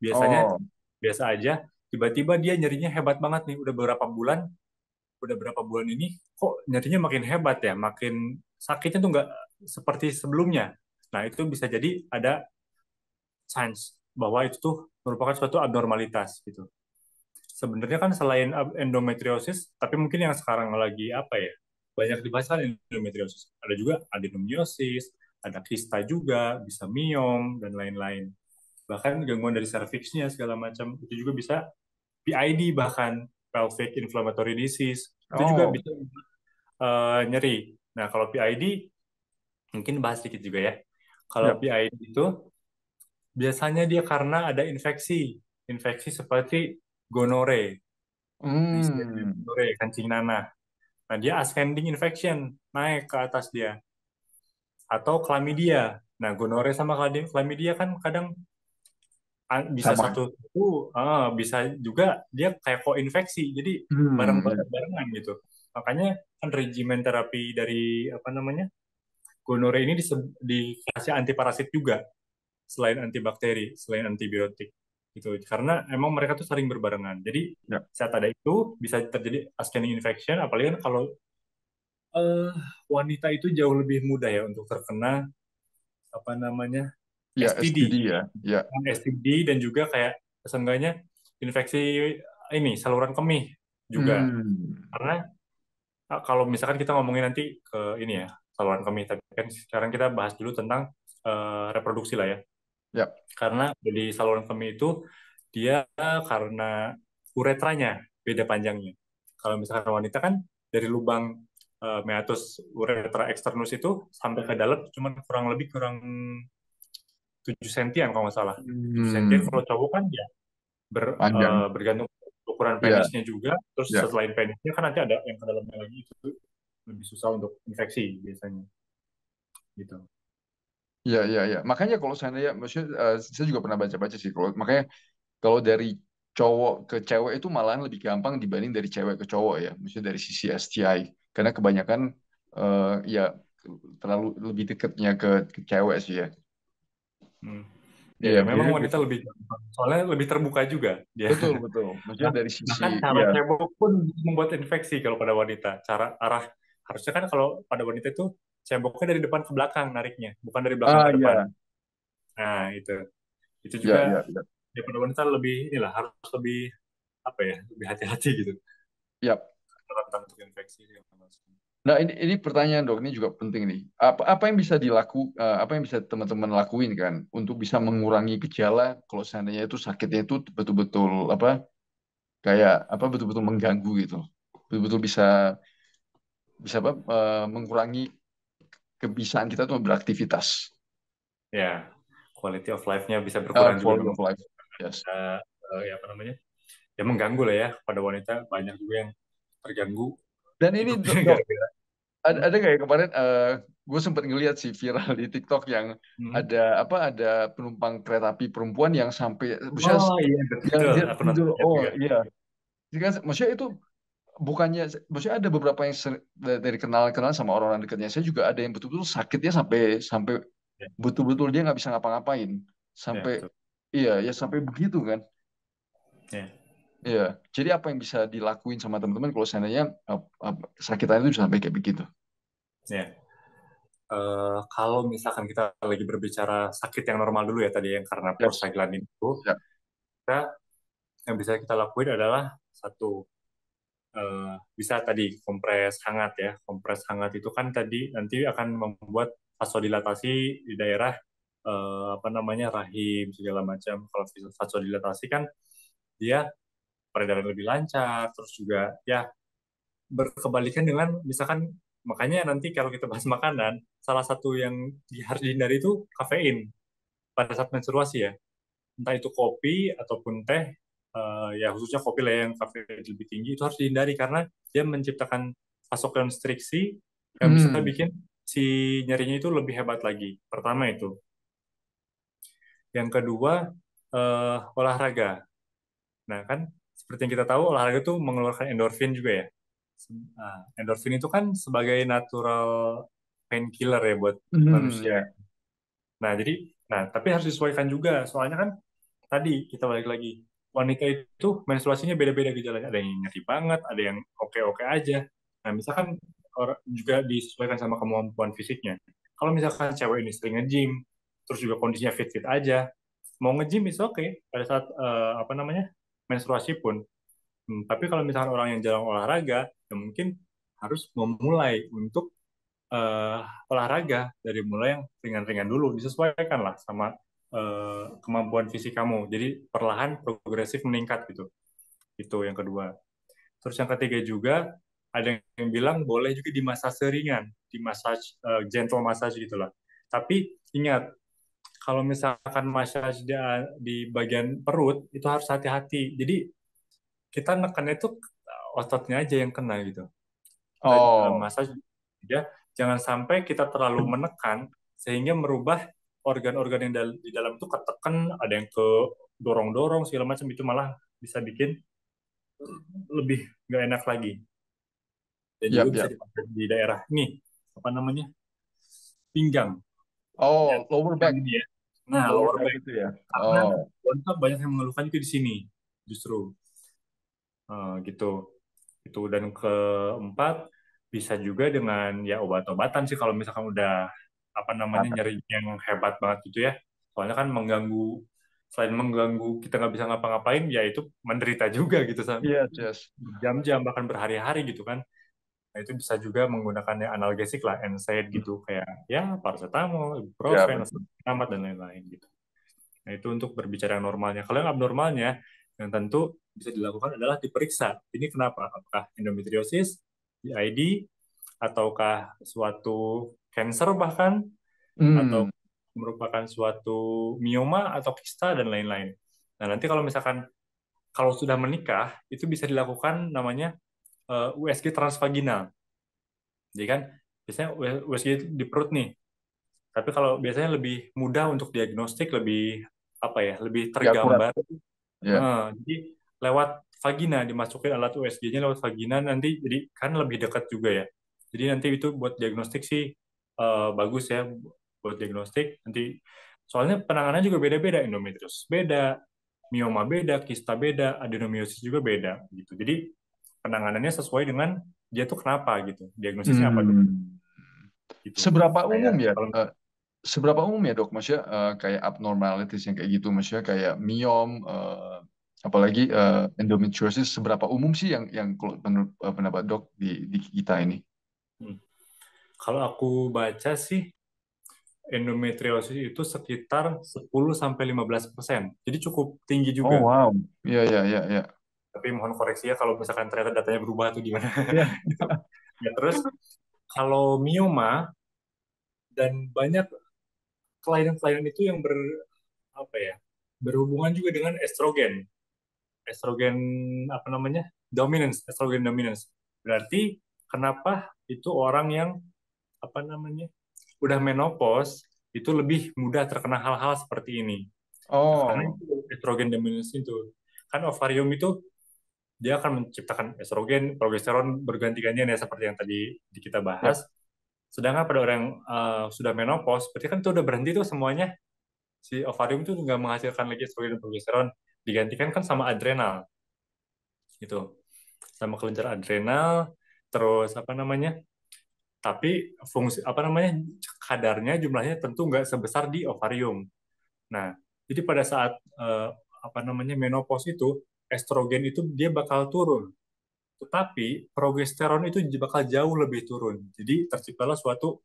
biasanya Oh. biasa aja, tiba-tiba dia nyerinya hebat banget nih, udah berapa bulan ini kok nyerinya makin hebat ya, makin sakitnya tuh nggak seperti sebelumnya. Nah, itu bisa jadi ada signs bahwa itu tuh merupakan suatu abnormalitas gitu. Sebenarnya kan selain endometriosis, tapi mungkin yang sekarang lagi apa ya, banyak dibahas kan endometriosis. Ada juga adenomyosis, ada kista juga, bisa miom, dan lain-lain. Bahkan gangguan dari serviksnya segala macam, itu juga bisa PID bahkan, pelvic inflammatory disease, itu juga Oh. bisa nyeri. Nah, kalau PID, mungkin bahas sedikit juga ya. Kalau Ya. PID itu biasanya dia karena ada infeksi, infeksi seperti gonore, Hmm. gonore, kencing nanah. Nah, dia ascending infection, naik ke atas dia. Atau chlamydia. Nah, gonore sama chlamydia kan kadang bisa Sama. satu itu, bisa juga dia kayak koinfeksi. Jadi Hmm. barengan gitu. Makanya kan regimen terapi dari apa namanya gonore ini dikasih antiparasit juga selain antibakteri, selain antibiotik gitu. Karena emang mereka tuh saling berbarengan. Jadi Ya. saat ada itu bisa terjadi ascending infection, apalagi kan kalau eh, wanita itu jauh lebih mudah ya untuk terkena apa namanya Ya, STD, STD ya. Ya. STD dan juga kayak seenggaknya infeksi ini saluran kemih juga. Hmm. Karena kalau misalkan kita ngomongin nanti ke ini ya saluran kemih, tapi kan sekarang kita bahas dulu tentang reproduksi lah ya. Ya. Karena di saluran kemih itu dia karena uretranya beda panjangnya. Kalau misalkan wanita kan dari lubang meatus uretra externus itu sampai ke dalam cuma kurang 7 sentian kalau nggak salah. 7 sentian Hmm. kalau cowok kan ya Panjang. bergantung ukuran Ya. penisnya juga. Terus Ya. selain penisnya kan nanti ada yang ke dalamnya lagi itu lebih susah untuk infeksi biasanya gitu. Ya, ya, ya. Makanya kalau seandainya, maksudnya saya juga pernah baca-baca sih. Makanya kalau dari cowok ke cewek itu malahan lebih gampang dibanding dari cewek ke cowok ya. Maksudnya dari sisi STI. Karena kebanyakan ya terlalu lebih dekatnya ke cewek sih ya. Hmm. Ya, Iya, ya memang biasanya wanita gitu. lebih gampang. Soalnya lebih terbuka juga dia. Betul, betul. Maksudnya dari sisi, Bahkan cara ya, cebok pun bisa membuat infeksi kalau pada wanita. Cara arah harusnya kan kalau pada wanita itu ceboknya dari depan ke belakang nariknya, bukan dari belakang ke depan. ya, Nah, itu juga ya, ya, ya. ya pada wanita lebih inilah harus lebih apa ya, lebih hati-hati gitu Ya. tentang untuk infeksi. Nah, ini pertanyaan dok, ini juga penting nih. Apa yang bisa apa yang bisa teman-teman lakuin kan untuk bisa mengurangi gejala kalau seandainya itu sakitnya itu betul-betul apa kayak apa betul-betul mengganggu gitu, betul-betul bisa bisa apa mengurangi kebisaan kita tuh beraktivitas. Ya, quality of life-nya bisa berkurang juga Quality memang. of life. Yes. Ya apa namanya? Ya mengganggu lah ya pada wanita banyak juga yang terganggu Dan ini hidupnya dok, gara-gara. ada kayak kemarin gue sempat ngeliat sih viral di TikTok yang Hmm. ada apa ada penumpang kereta api perempuan yang sampai maksudnya Oh iya yang betul, dia aku tidur. nonton Oh juga. iya. Jadi kan, maksudnya itu bukannya, maksudnya ada beberapa yang dari kenalan-kenalan sama orang-orang dekatnya saya juga ada yang betul-betul sakitnya sampai sampai Ya, betul-betul dia nggak bisa ngapa-ngapain ya sampai betul. iya ya sampai begitu kan. Ya, Iya, jadi apa yang bisa dilakuin sama teman-teman kalau seandainya sakitan itu sampai kayak begitu? ya. Kalau misalkan kita lagi berbicara sakit yang normal dulu ya tadi yang karena Yes. prostaglandin itu, Ya. kita yang bisa kita lakuin adalah satu bisa tadi kompres hangat ya. Kompres hangat itu kan tadi nanti akan membuat vasodilatasi di daerah apa namanya rahim segala macam. Kalau vasodilatasi kan dia peredaran lebih lancar, terus juga ya berkebalikan dengan misalkan makanya nanti kalau kita bahas makanan, salah satu yang harus dihindari itu kafein pada saat menstruasi ya. Entah itu kopi ataupun teh, ya khususnya kopi lah yang kafein lebih tinggi itu harus dihindari karena dia menciptakan vasokonstriksi yang bisa Hmm. bikin si nyerinya itu lebih hebat lagi. Pertama itu. Yang kedua, olahraga. Nah kan seperti yang kita tahu olahraga itu mengeluarkan endorfin juga ya. Nah, endorfin itu kan sebagai natural painkiller ya buat Hmm, manusia. ya. Nah, tapi harus disesuaikan juga. Soalnya kan tadi kita balik lagi, wanita itu menstruasinya beda-beda gejalanya. Ada yang nyeri banget, ada yang oke-oke aja. Nah, misalkan orang juga disesuaikan sama kemampuan fisiknya. Kalau misalkan cewek ini sering nge-gym, terus juga kondisinya fit-fit aja, mau nge-gym is oke pada saat apa namanya menstruasi pun. Tapi kalau misalkan orang yang jarang olahraga, ya mungkin harus memulai untuk eh, olahraga dari mulai yang ringan-ringan dulu, disesuaikan lah sama kemampuan fisik kamu. Jadi perlahan progresif meningkat gitu. Itu yang kedua. Terus yang ketiga juga ada yang bilang boleh juga di massage ringan, di massage gentle massage gitulah. Tapi ingat kalau misalkan massage di bagian perut itu harus hati-hati. Jadi kita nekannya itu ototnya aja yang kena gitu. Kita Oh, massage ya jangan sampai kita terlalu menekan sehingga merubah organ-organ yang di dalam itu ketekan, ada yang ke dorong-dorong segala macam itu malah bisa bikin lebih nggak enak lagi. Dan juga yap, bisa yap. dipakai di daerah ini apa namanya pinggang, ya, Oh, lower pinggang back, ini ya. Nah, lower lower back back itu ya. karena Oh, wanita banyak yang mengeluhkan juga di sini justru. Gitu. Itu dan keempat bisa juga dengan ya obat-obatan sih kalau misalkan udah apa namanya mantap. nyeri yang hebat banget gitu ya. Soalnya kan mengganggu selain mengganggu kita nggak bisa ngapa-ngapain ya itu menderita juga gitu Yes, yes. jam-jam bahkan berhari-hari gitu kan. Nah, itu bisa juga menggunakan yang analgesik lah, NSAID gitu kayak ya paracetamol, Ya, ibuprofen, betul. amat dan lain-lain gitu. Nah, itu untuk berbicara yang normalnya. Kalau yang abnormalnya, yang tentu bisa dilakukan adalah diperiksa. Ini kenapa? Apakah endometriosis, PID, ataukah suatu cancer bahkan, atau Hmm, merupakan suatu mioma atau kista dan lain-lain. Nah, nanti kalau misalkan kalau sudah menikah, itu bisa dilakukan namanya USG transvaginal. Jadi kan biasanya USG di perut nih. Tapi kalau biasanya lebih mudah untuk diagnostik, lebih apa ya, lebih ya akurat. tergambar. Ya. Jadi lewat vagina dimasukin alat USG-nya lewat vagina nanti jadi kan lebih dekat juga ya. Jadi nanti itu buat diagnostik sih bagus ya buat diagnostik nanti Soalnya penanganannya juga beda-beda, endometriosis beda, mioma beda, kista beda, adenomiosis juga beda gitu. Jadi penanganannya sesuai dengan dia tuh kenapa gitu. Diagnosisnya apa dok? Hmm. Gitu. Seberapa umum Kayak ya? kalau Seberapa umum ya dok? Maksudnya kayak abnormalities yang kayak gitu, maksudnya kayak miom, apalagi endometriosis, seberapa umum sih yang kalau menurut pendapat dok di kita ini? hmm, kalau aku baca sih endometriosis itu sekitar 10 sampai 15%. Jadi cukup tinggi Oh juga. wow, iya iya iya iya. Tapi mohon koreksi ya kalau misalkan ternyata datanya berubah atau gimana. Iya. Gitu. Ya, terus kalau mioma dan banyak kelainan-kelainan itu yang apa ya? Berhubungan juga dengan estrogen. Estrogen apa namanya? Dominance, estrogen dominance. Berarti kenapa itu orang yang apa namanya? Udah menopause itu lebih mudah terkena hal-hal seperti ini. Karena Oh, itu estrogen dominance itu. Kan ovarium itu dia akan menciptakan estrogen, progesteron berganti-gantian ya seperti yang tadi kita ya. bahas. Sedangkan pada orang yang sudah menopause, berarti kan itu udah berhenti tuh semuanya. Si ovarium itu nggak menghasilkan lagi estrogen dan progesteron, digantikan kan sama adrenal gitu, sama kelenjar adrenal. Terus apa namanya? Tapi fungsi apa namanya kadarnya jumlahnya tentu nggak sebesar di ovarium. Nah, jadi pada saat apa namanya menopause itu estrogen itu dia bakal turun, tetapi progesteron itu bakal jauh lebih turun. Jadi terciptalah suatu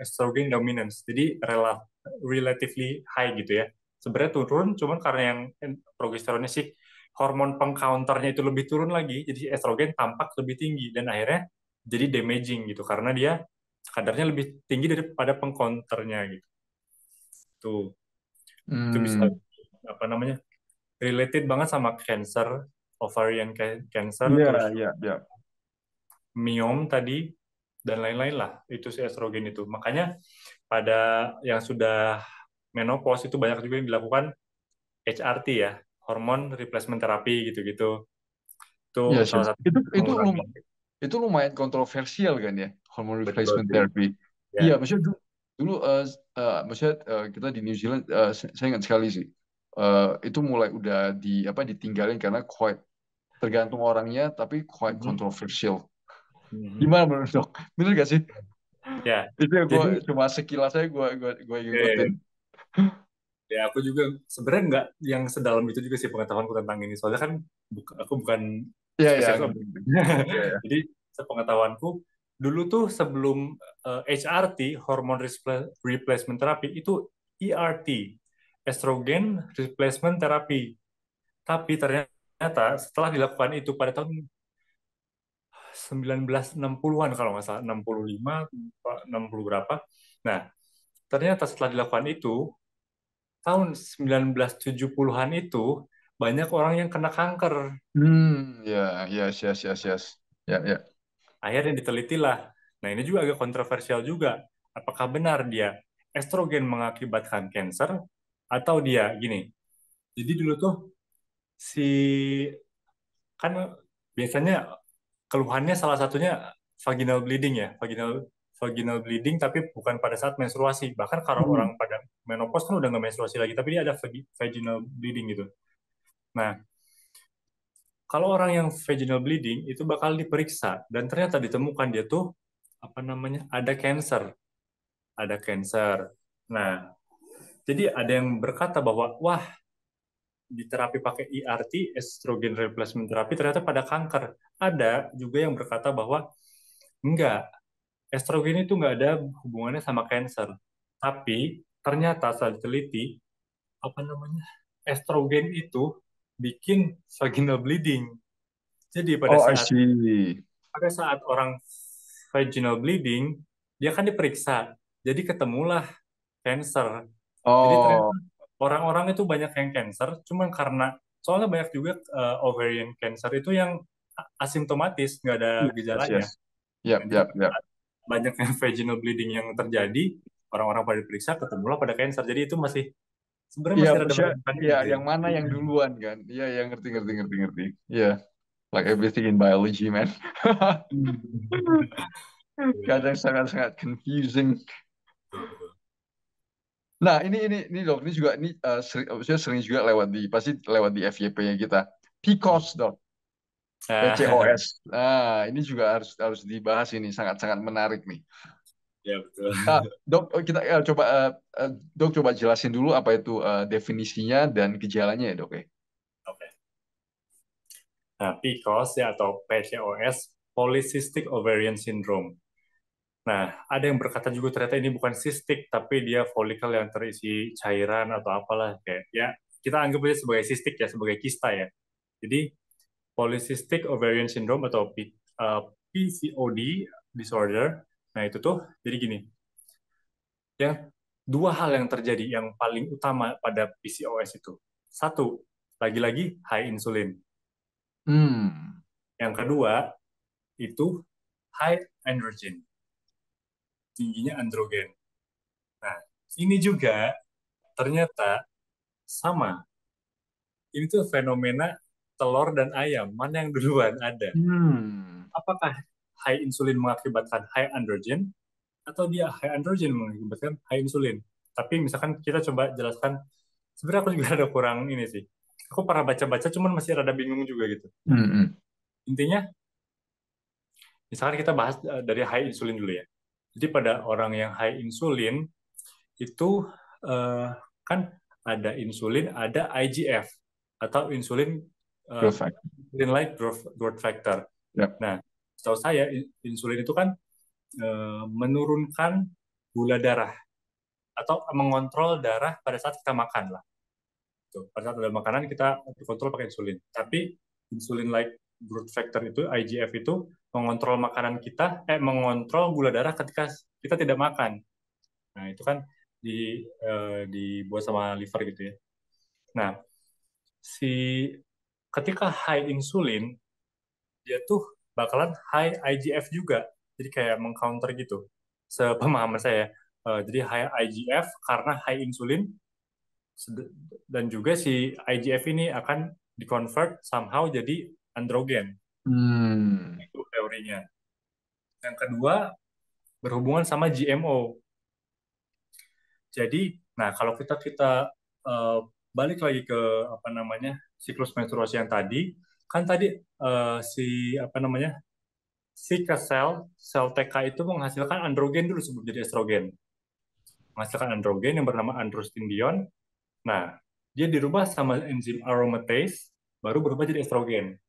estrogen dominance. Jadi relatively high gitu ya. Sebenarnya turun, cuman karena yang progesteronnya sih hormon pengcounternya itu lebih turun lagi, jadi estrogen tampak lebih tinggi dan akhirnya jadi damaging gitu karena dia kadarnya lebih tinggi daripada pengcounternya gitu. Itu bisa Hmm, apa namanya related banget sama cancer, ovarian cancer, iya terus iya iya. miom tadi dan lain-lain lah itu si estrogen itu. Makanya pada yang sudah menopause itu banyak juga yang dilakukan HRT ya, hormon replacement therapy gitu-gitu. Itu Yes, yes. salah satu Itu mengurangi. itu lumayan kontroversial kan ya, hormone Betul replacement sih. therapy. Iya, Ya. maksudnya dulu maksudnya kita di New Zealand, saya ingat sekali sih. Itu mulai udah apa ditinggalin karena quite tergantung orangnya, tapi quite Mhm. kontroversial. Mhm. Gimana menurut dok? Bener gak sih? Ya. Itu yang gue Jadi cuma sekilas saya gue ngikutin. eh, ya aku juga sebenarnya nggak yang sedalam itu juga sih pengetahuanku tentang ini. Soalnya kan aku bukan Iya iya spesialis ngerti obat. ngerti. Iya iya. Jadi sepengetahuanku dulu tuh sebelum HRT hormon replacement therapy itu ERT estrogen replacement therapy. Tapi ternyata setelah dilakukan itu pada tahun 1960-an kalau nggak salah 65 60 berapa. Nah, ternyata setelah dilakukan itu tahun 1970-an itu banyak orang yang kena kanker. Ya yes yes yes yes. Ya ya. Akhirnya ditelitilah. Nah, ini juga agak kontroversial juga. Apakah benar dia estrogen mengakibatkan kanker atau dia gini. Jadi dulu tuh si kan biasanya keluhannya salah satunya vaginal bleeding ya, vaginal vaginal bleeding tapi bukan pada saat menstruasi. Bahkan kalau Hmm. orang pada menopause kan udah nggak menstruasi lagi, tapi dia ada vaginal bleeding gitu. Nah, kalau orang yang vaginal bleeding itu bakal diperiksa dan ternyata ditemukan dia tuh apa namanya ada cancer, ada cancer. Nah, jadi ada yang berkata bahwa wah di terapi pakai ERT, estrogen replacement therapy ternyata pada kanker. Ada juga yang berkata bahwa enggak, estrogen itu enggak ada hubungannya sama cancer. Tapi ternyata setelah diteliti apa namanya estrogen itu bikin vaginal bleeding. Jadi Oh, I see. pada saat orang vaginal bleeding, dia kan diperiksa. Jadi ketemulah cancer. Jadi ternyata Oh, orang-orang itu banyak yang cancer, cuman karena soalnya banyak juga ovarian cancer itu yang asimptomatis, nggak ada yes, yes, gejalanya. yes. Yap, Jadi yap, pada yap. saat banyak yang vaginal bleeding yang terjadi, orang-orang pada diperiksa ketemulah pada cancer. Jadi itu masih sebenarnya Iya, masih ada maksudnya, meragukan ya juga sih. yang mana yang duluan kan? Iya, yang ngerti, ngerti, ngerti, ngerti. Iya, like everything in biology, man. Hmm. Kadang sangat-sangat confusing. Nah, ini dok, ini juga ini maksudnya sering juga lewat di pasti lewat di FYP-nya kita. PCOS dok, Nah, PCOS. Nah, ini juga harus harus dibahas ini sangat-sangat menarik nih. ya betul. Nah, dok, kita coba dok coba jelasin dulu apa itu definisinya dan gejalanya ya dok ya. Oke. Nah, PCOS ya atau PCOS, Polycystic Ovarian Syndrome. Nah, ada yang berkata juga ternyata ini bukan sistik, tapi dia folikel yang terisi cairan atau apalah kayak ya kita anggap aja sebagai sistik ya, sebagai kista ya. Jadi Polycystic Ovarian Syndrome atau PCOD disorder. Nah, itu tuh jadi gini. Yang dua hal yang terjadi yang paling utama pada PCOS itu. Satu, lagi-lagi high insulin. Hmm. Yang kedua, itu high androgen, tingginya androgen. Nah, ini juga ternyata sama. Ini tuh fenomena telur dan ayam, mana yang duluan ada. Hmm. Apakah high insulin mengakibatkan high androgen, atau dia high androgen mengakibatkan high insulin? Tapi misalkan kita coba jelaskan, sebenarnya aku juga ada kurang ini sih. Aku pernah baca-baca, cuman masih rada bingung juga gitu. Hmm. Hmm. Intinya, misalkan kita bahas dari high insulin dulu ya. Jadi pada orang yang high insulin, itu eh, kan ada insulin, ada IGF atau insulin eh, Perfect. insulin like growth factor. Yep. Nah, setahu saya insulin itu kan menurunkan gula darah atau mengontrol darah pada saat kita makan lah. Tuh, pada saat ada makanan kita kontrol pakai insulin. Tapi insulin like growth factor itu IGF itu mengontrol makanan kita, mengontrol gula darah ketika kita tidak makan. Nah, itu kan dibuat sama liver gitu ya. Nah, si ketika high insulin, dia tuh bakalan high IGF juga. Jadi kayak mengcounter gitu. Sepemahaman saya. Jadi high IGF karena high insulin, dan juga si IGF ini akan dikonvert somehow jadi androgen. Hmm. Itu teorinya. Yang kedua, berhubungan sama GMO. Jadi, nah kalau kita kita uh, balik lagi ke apa namanya siklus menstruasi yang tadi, kan tadi si apa namanya si ke sel TK itu menghasilkan androgen dulu sebelum jadi estrogen, menghasilkan androgen yang bernama androstenedione. Nah, dia dirubah sama enzim aromatase, baru berubah jadi estrogen.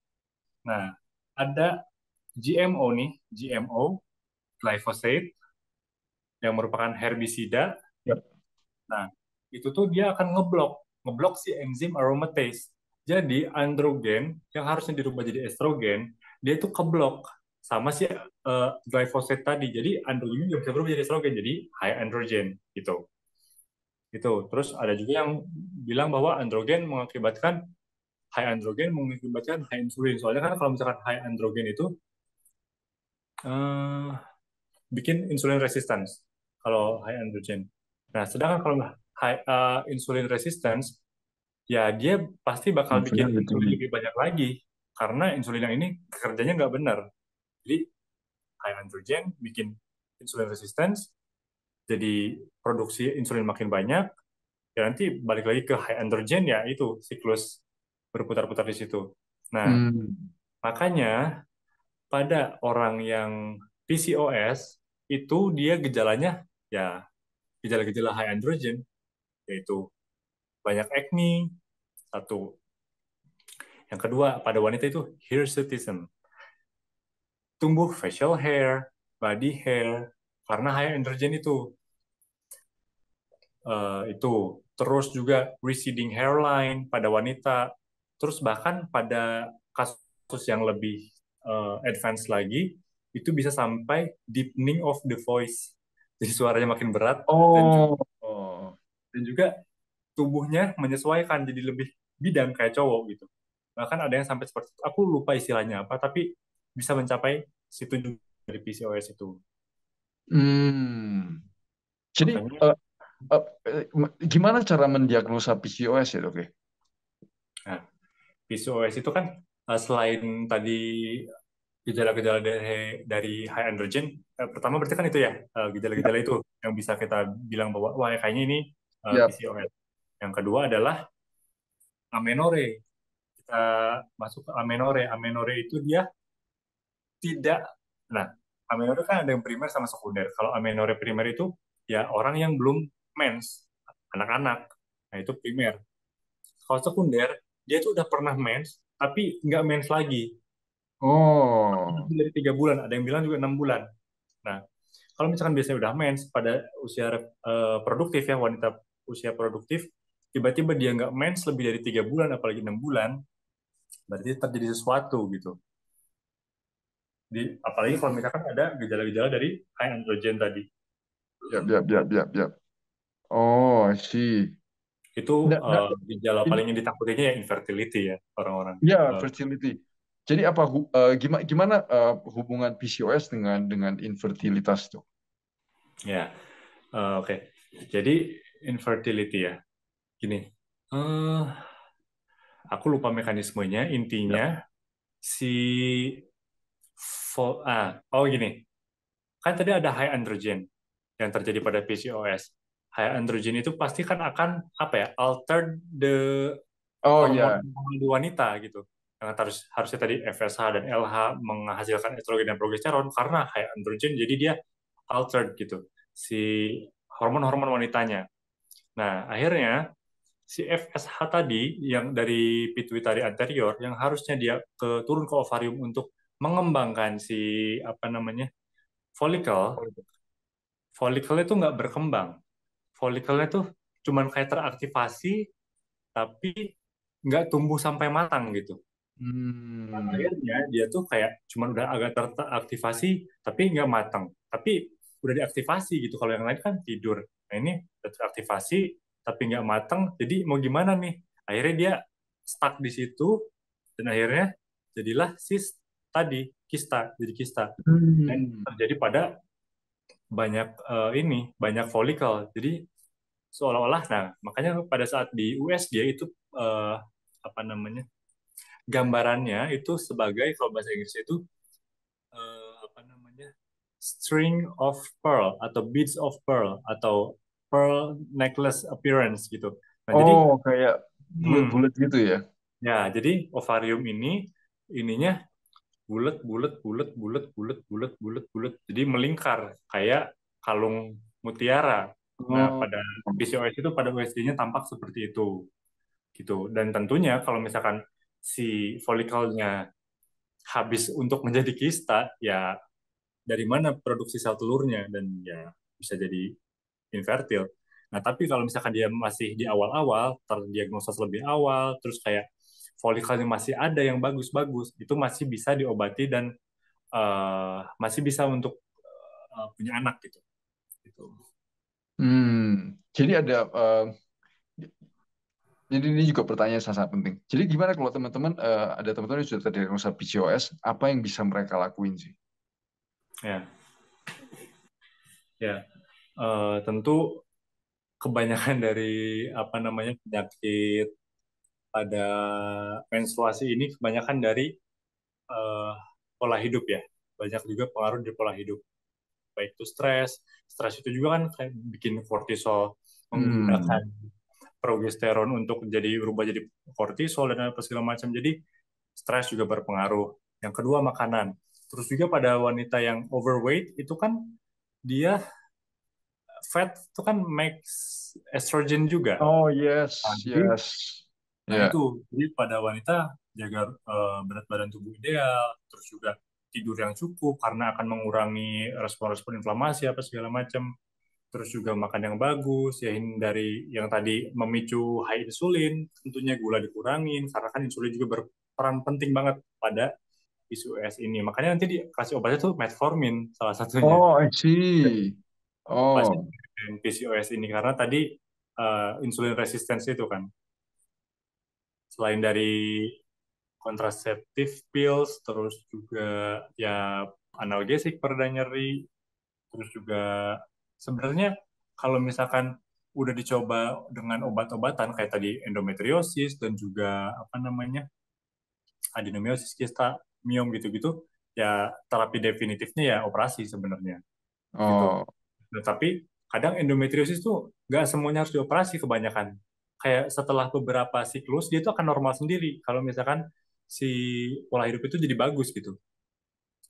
Nah, ada GMO nih, GMO glyphosate yang merupakan herbisida. Yep. Nah, itu tuh dia akan ngeblok si enzim aromatase. Jadi androgen yang harusnya dirubah jadi estrogen, dia itu keblok sama si glyphosate tadi. Jadi androgen nggak bisa berubah jadi estrogen, jadi high androgen gitu. Itu. Terus ada juga yang bilang bahwa high androgen mengakibatkan high insulin. Soalnya kan kalau misalkan high androgen itu eh, bikin insulin resistance kalau high androgen. Nah, sedangkan kalau insulin resistance, ya dia pasti bakal Infonya bikin lebih insulin tinggi. lebih banyak lagi karena insulin yang ini kerjanya nggak benar. Jadi high androgen bikin insulin resistance, jadi produksi insulin makin banyak, ya nanti balik lagi ke high androgen ya itu siklus berputar-putar di situ. Nah, Hmm. makanya pada orang yang PCOS itu dia gejalanya ya gejala-gejala high androgen, yaitu banyak acne, satu. Yang kedua, pada wanita itu hirsutism, tumbuh facial hair, body hair, karena high androgen itu. Itu. Terus juga receding hairline pada wanita. Terus bahkan pada kasus yang lebih advance lagi, itu bisa sampai deepening of the voice. Jadi suaranya makin berat Oh. Oh. dan juga tubuhnya menyesuaikan jadi lebih bidang kayak cowok gitu. Bahkan ada yang sampai seperti itu. Aku lupa istilahnya apa, tapi bisa mencapai situ juga dari PCOS itu. Hmm. Jadi Makanya, eh, gimana cara mendiagnosa PCOS ya dok ya? nah, PCOS itu kan selain tadi gejala-gejala dari high androgen, pertama berarti kan itu ya gejala-gejala itu yang bisa kita bilang bahwa wah kayaknya ini Yap. PCOS. Yang kedua adalah amenore. Kita masuk ke amenore. Amenore itu dia tidak, nah, amenore kan ada yang primer sama sekunder. Kalau amenore primer itu ya orang yang belum mens, anak-anak. Nah, itu primer. Kalau sekunder, dia tuh udah pernah mens, tapi nggak mens lagi. Oh. Dari 3 bulan, ada yang bilang juga 6 bulan. Nah, kalau misalkan biasanya udah mens pada usia produktif ya, wanita usia produktif, tiba-tiba dia nggak mens lebih dari 3 bulan, apalagi 6 bulan, berarti terjadi sesuatu gitu. Apalagi kalau misalkan ada gejala-gejala dari high androgen tadi. Yap, yap, yap, yap, yap. Oh, I see. Itu Nah, nah, gejala ini paling yang ditakutinya ya infertility ya orang-orang. ya Eh, fertility. Jadi apa gimana gimana hubungan PCOS dengan infertilitas tuh? ya, oke. Jadi infertility ya. Gini, eh aku lupa mekanismenya. Ya. Intinya si oh gini, kan tadi ada high androgen yang terjadi pada PCOS. High androgen itu pasti kan akan apa ya, alter the Oh hormon ya. di wanita gitu. Yang harusnya tadi FSH dan LH menghasilkan estrogen dan progesteron, karena high androgen jadi dia altered gitu si hormon-hormon wanitanya. Nah, akhirnya si FSH tadi yang dari pituitari anterior yang harusnya dia turun ke ovarium untuk mengembangkan si apa namanya folikel, folikelnya tuh nggak berkembang. Folikelnya tuh cuman kayak teraktivasi tapi nggak tumbuh sampai matang gitu. Hmm. Akhirnya dia tuh kayak cuman udah agak teraktivasi tapi nggak matang. Tapi udah diaktifasi gitu. Kalau yang lain kan tidur. Nah ini udah teraktivasi tapi nggak matang. Jadi mau gimana nih? Akhirnya dia stuck di situ dan akhirnya jadilah tadi kista, jadi kista. Dan Hmm. terjadi pada banyak banyak folikel. Jadi seolah-olah, nah makanya pada saat di USG itu eh, apa namanya gambarannya itu sebagai, kalau bahasa Inggris itu apa namanya, string of pearl atau beads of pearl atau pearl necklace appearance gitu. Nah jadi Oh, kayak hmm, bulat-bulat gitu ya. ya jadi ovarium ininya bulat bulat bulat bulat bulat bulat bulat bulat, jadi melingkar kayak kalung mutiara. Nah Oh. pada PCOS itu, pada USG-nya tampak seperti itu gitu. Dan tentunya kalau misalkan si folikelnya habis untuk menjadi kista, ya dari mana produksi sel telurnya, dan ya bisa jadi infertil. Nah, tapi kalau misalkan dia masih di awal-awal, terdiagnosa lebih awal, terus kayak folikelnya masih ada yang bagus-bagus, itu masih bisa diobati dan masih bisa untuk punya anak gitu. Gitu. Jadi ada jadi ini juga pertanyaan yang sangat penting. Jadi gimana kalau teman-teman ada teman-teman yang sudah terdiagnosa PCOS, apa yang bisa mereka lakuin sih? Ya, ya. Tentu kebanyakan dari apa namanya penyakit pada menstruasi ini kebanyakan dari eh, pola hidup ya. Banyak juga pengaruh dari pola hidup. Baik itu stres, stres itu juga kan kayak bikin kortisol, Hmm. menggunakan progesteron untuk jadi berubah jadi kortisol dan apa segala macam. Jadi stres juga berpengaruh. Yang kedua makanan. Terus juga pada wanita yang overweight itu kan dia fat itu kan makes estrogen juga. Oh Nah, yes, jadi yes. nah Ya. itu, jadi pada wanita jaga berat badan tubuh ideal, terus juga tidur yang cukup karena akan mengurangi respon-respon inflamasi apa segala macam. Terus juga makan yang bagus, ya hindari yang tadi memicu high insulin, tentunya gula dikurangin karena kan insulin juga berperan penting banget pada PCOS ini. Makanya nanti dikasih obatnya tuh metformin salah satunya. Oh, I see. Pasien Oh. PCOS ini karena tadi insulin resistensi itu kan, selain dari contraceptive pills, terus juga ya analgesik pereda nyeri, terus juga sebenarnya kalau misalkan udah dicoba dengan obat-obatan kayak tadi endometriosis dan juga apa namanya adenomyosis kista miom gitu-gitu, ya terapi definitifnya ya operasi sebenarnya gitu. Oh. Nah, tapi kadang endometriosis tuh nggak semuanya harus dioperasi kebanyakan. Kayak setelah beberapa siklus dia tuh akan normal sendiri. Kalau misalkan si pola hidup itu jadi bagus gitu.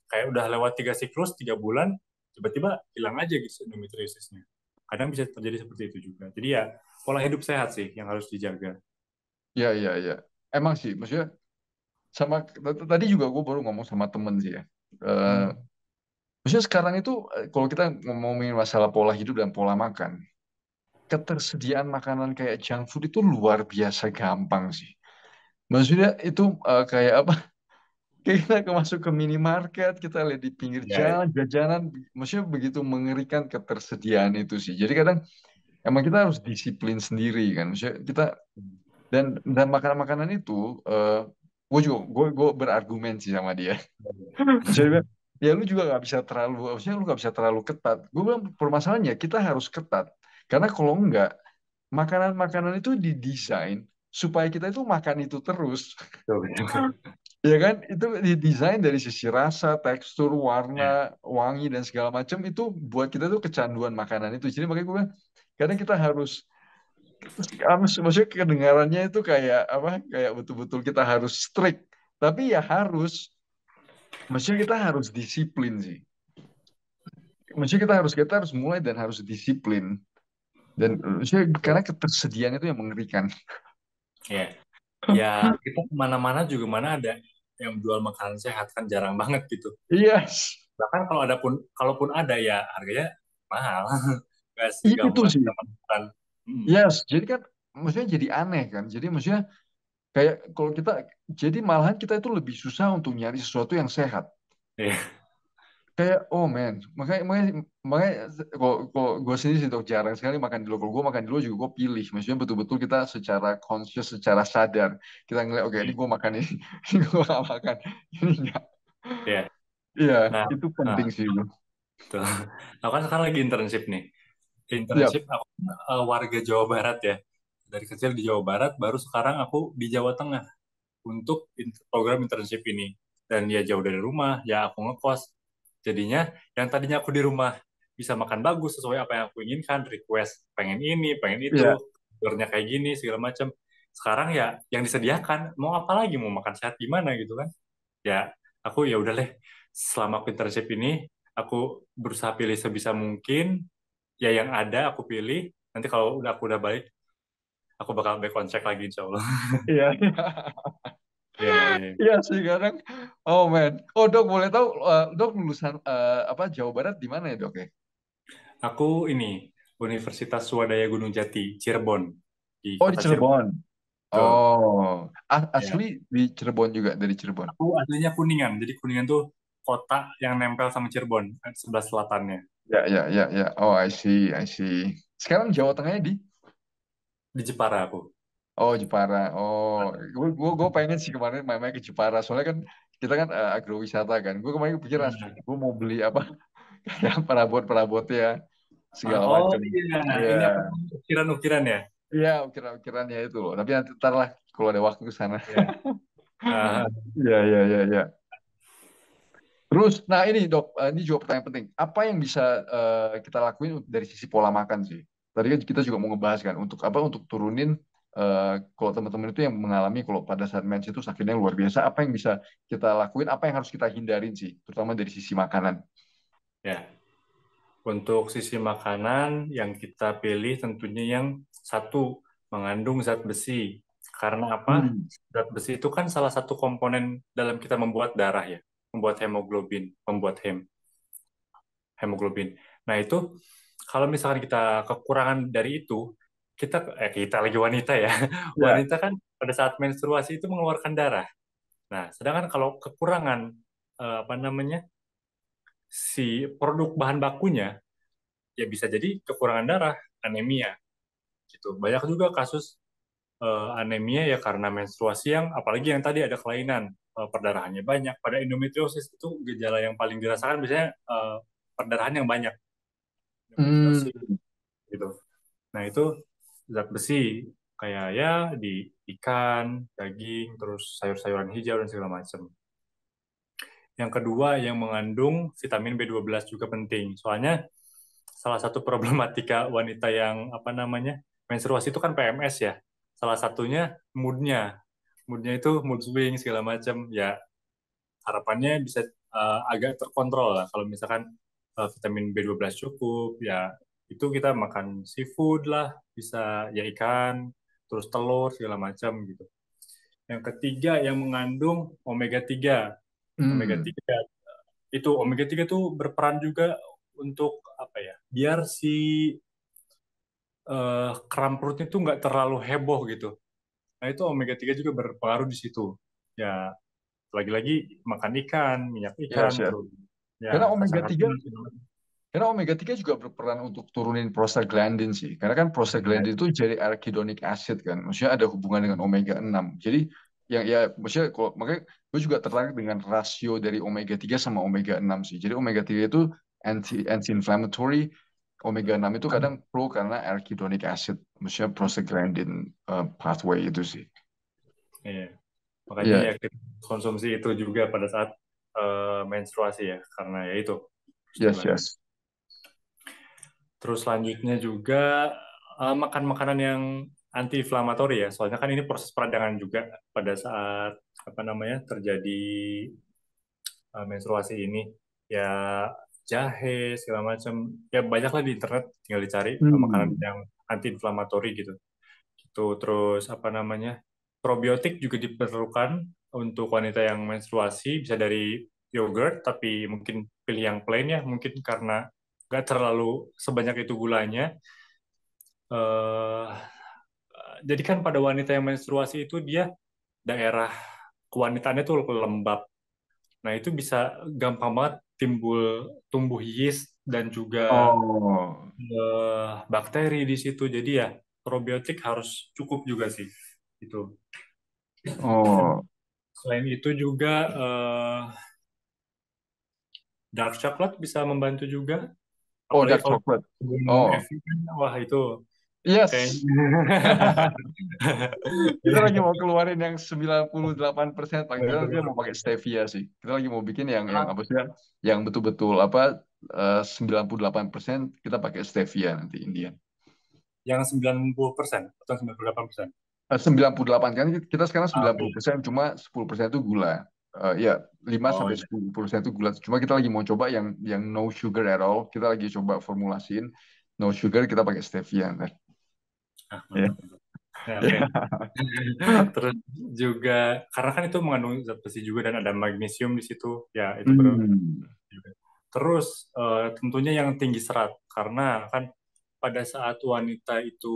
Kayak udah lewat 3 siklus, 3 bulan, tiba-tiba hilang aja gitu endometriosisnya. Kadang bisa terjadi seperti itu juga. Jadi ya pola hidup sehat sih yang harus dijaga. Ya, ya, ya. Emang sih, maksudnya sama tadi juga gue baru ngomong sama temen sih ya. Eh, Hmm. Maksudnya sekarang itu kalau kita ngomongin masalah pola hidup dan pola makan, ketersediaan makanan kayak junk food itu luar biasa gampang sih. Maksudnya itu kayak apa? Kayak kita masuk ke minimarket, kita lihat di pinggir Ya, ya. jalan, jajanan, maksudnya begitu mengerikan ketersediaan itu sih. Jadi kadang emang kita harus disiplin sendiri kan. Maksudnya kita dan makanan-makanan itu, gue juga gue berargumen sih sama dia. Maksudnya dia bilang, ya lu juga nggak bisa terlalu, maksudnya lu nggak bisa terlalu ketat. Gue bilang permasalahannya kita harus ketat. Karena kalau enggak, makanan-makanan itu didesain supaya kita itu makan itu terus. Betul, betul. Ya kan? Itu didesain dari sisi rasa, tekstur, warna, Ya. wangi, dan segala macam itu buat kita tuh kecanduan makanan itu. Jadi makanya gue bilang, kadang kita harus maksudnya kedengarannya itu kayak apa? Kayak betul-betul kita harus strict. Tapi ya harus, maksudnya kita harus disiplin sih. Maksudnya kita harus mulai dan harus disiplin. Dan maksudnya karena ketersediaan itu yang mengerikan. Ya, ya kita kemana-mana juga mana ada yang jual makanan sehat kan jarang banget gitu. Yes. Bahkan kalau ada pun, kalaupun ada ya harganya mahal. Nggak Itu segampang sih. kita makan. Hmm. Yes. Jadi kan maksudnya jadi aneh kan. Jadi maksudnya kayak kalau kita jadi malahan kita itu lebih susah untuk nyari sesuatu yang sehat. Ya, Kayak oh man, makanya kalau gue sendiri sih dok jarang sekali makan di luar. Kalau gue makan di luar juga gue pilih. Maksudnya betul-betul kita secara conscious, secara sadar kita ngeliat oke ini gue makan ini, ini gue gak makan, ini enggak. ya. Iya, Nah, itu nah, penting sih itu. betul. Aku kan sekarang lagi internship nih. Iya. Internship aku warga Jawa Barat ya. Dari kecil di Jawa Barat, baru sekarang aku di Jawa Tengah untuk program internship ini. Dan ya jauh dari rumah, ya aku ngekos. Jadinya yang tadinya aku di rumah bisa makan bagus sesuai apa yang aku inginkan, request pengen ini, pengen Iya. itu, telurnya kayak gini, segala macam. Sekarang ya yang disediakan, mau apa lagi, mau makan sehat gimana gitu kan. Ya aku ya udah deh, selama aku internship ini, aku berusaha pilih sebisa mungkin, ya yang ada aku pilih, nanti kalau aku udah balik, aku bakal back on track lagi insya Allah. Iya. Ya, ya. Iya sih kadang. Oh man. Oh dok boleh tahu dok lulusan apa Jawa Barat di mana ya dok ya? Aku ini Universitas Swadaya Gunung Jati, Cirebon, di Oh di kota Cirebon. Cirebon. Tuh. Oh Ya. asli di Cirebon juga dari Cirebon. Aku aslinya Kuningan, jadi Kuningan tuh kota yang nempel sama Cirebon, sebelah selatannya. Ya ya ya ya. Oh I see I see. Sekarang Jawa Tengahnya di Di Jepara aku. oh Jepara. Oh gue pengen sih kemarin main-main ke Jepara. Soalnya kan kita kan agrowisata kan. Gue kemarin kepikiran Hmm. gue mau beli apa kayak perabot-perabotnya segala Oh macam. iya, Iya. ini apa ukiran-ukiran ya? Iya, ukiran-ukirannya itu loh. Tapi nanti ntar lah kalau ada waktu ke sana. Iya. Ah, Iya, iya, iya, iya. Terus, nah ini dok, ini juga pertanyaan penting. Apa yang bisa kita lakuin dari sisi pola makan sih? Tadi kan kita juga mau ngebahas kan, untuk apa? Untuk turunin kalau teman-teman itu yang mengalami kalau pada saat mens itu sakitnya luar biasa, apa yang bisa kita lakuin? Apa yang harus kita hindarin sih? Terutama dari sisi makanan. ya, untuk sisi makanan yang kita pilih tentunya yang satu mengandung zat besi. Karena apa? Hmm. Zat besi itu kan salah satu komponen dalam kita membuat darah ya, membuat hemoglobin, membuat hemoglobin. Nah, itu kalau misalkan kita kekurangan dari itu, kita lagi wanita ya. Ya. Wanita kan pada saat menstruasi itu mengeluarkan darah. Nah, sedangkan kalau kekurangan apa namanya? Si produk bahan bakunya ya bisa jadi kekurangan darah, anemia gitu. Banyak juga kasus anemia ya karena menstruasi yang apalagi yang tadi ada kelainan, perdarahannya banyak. Pada endometriosis itu gejala yang paling dirasakan biasanya perdarahan yang banyak, Hmm. endometriosis gitu. Nah, itu zat besi kayak ya di ikan, daging, terus sayur-sayuran hijau dan segala macam. Yang kedua yang mengandung vitamin B12 juga penting. Soalnya salah satu problematika wanita yang apa namanya menstruasi itu kan PMS ya. Salah satunya moodnya itu mood swing segala macam. Ya harapannya bisa agak terkontrol lah. Kalau misalkan vitamin B12 cukup, ya itu kita makan seafood lah, bisa ya ikan, terus telur segala macam gitu. Yang ketiga yang mengandung omega 3. Omega Hmm. 3 itu omega 3 tuh berperan juga untuk apa ya? Biar si kram perut itu nggak terlalu heboh gitu. Nah, itu omega 3 juga berpengaruh di situ. Ya, lagi-lagi makan ikan, minyak ikan, Yes, ya. terus ya Karena omega kacang-kacang. 3 Karena omega 3 juga berperan untuk turunin prostaglandin sih. Karena kan prostaglandin itu jadi arachidonic acid kan. Maksudnya ada hubungan dengan omega 6. Jadi yang ya maksudnya kalau makanya gue juga tertarik dengan rasio dari omega 3 sama omega 6 sih. Jadi omega 3 itu anti inflammatory, omega 6 itu kadang pro karena arachidonic acid, maksudnya prostaglandin pathway itu sih. Iya. Makanya Iya, ya kita konsumsi itu juga pada saat menstruasi ya, karena ya itu yes, prostaglandin. yes. Terus selanjutnya juga makan makanan yang anti-inflamatori ya. Soalnya kan ini proses peradangan juga pada saat apa namanya terjadi menstruasi ini. Ya jahe segala macam. Ya banyak lah di internet tinggal dicari makanan Hmm. yang anti-inflamatori gitu. Itu terus apa namanya? Probiotik juga diperlukan untuk wanita yang menstruasi bisa dari yogurt tapi mungkin pilih yang plain ya mungkin karena nggak terlalu sebanyak itu gulanya. eh jadi kan pada wanita yang menstruasi itu dia daerah kewanitaannya tuh lembab. Nah, itu bisa gampang banget tumbuh yeast dan juga Oh, bakteri di situ. Jadi ya probiotik harus cukup juga sih. Itu. oh, Selain itu juga dark chocolate bisa membantu juga. oh, Apalagi dark kalau chocolate. minum Oh, EVI kan, wah itu yes. kayaknya. Kita lagi mau keluarin yang 98%, kita lagi mau pakai stevia sih. Kita lagi mau bikin yang apa sih ya? Yang betul-betul apa 98% kita pakai stevia nanti Indian. Yang 90% atau 98%. 98 kan kita sekarang Ah, sembilan oke. puluh persen cuma 10% itu gula. Ya 5 Oh sampai iya. 10% itu gula. Cuma kita lagi mau coba yang no sugar at all. Kita lagi coba formulasiin no sugar kita pakai stevia ntar. Ah, Ya. mantap, mantap. Ya, oke. Terus juga karena kan itu mengandung zat besi juga dan ada magnesium di situ, ya itu Hmm. juga. Terus tentunya yang tinggi serat karena kan pada saat wanita itu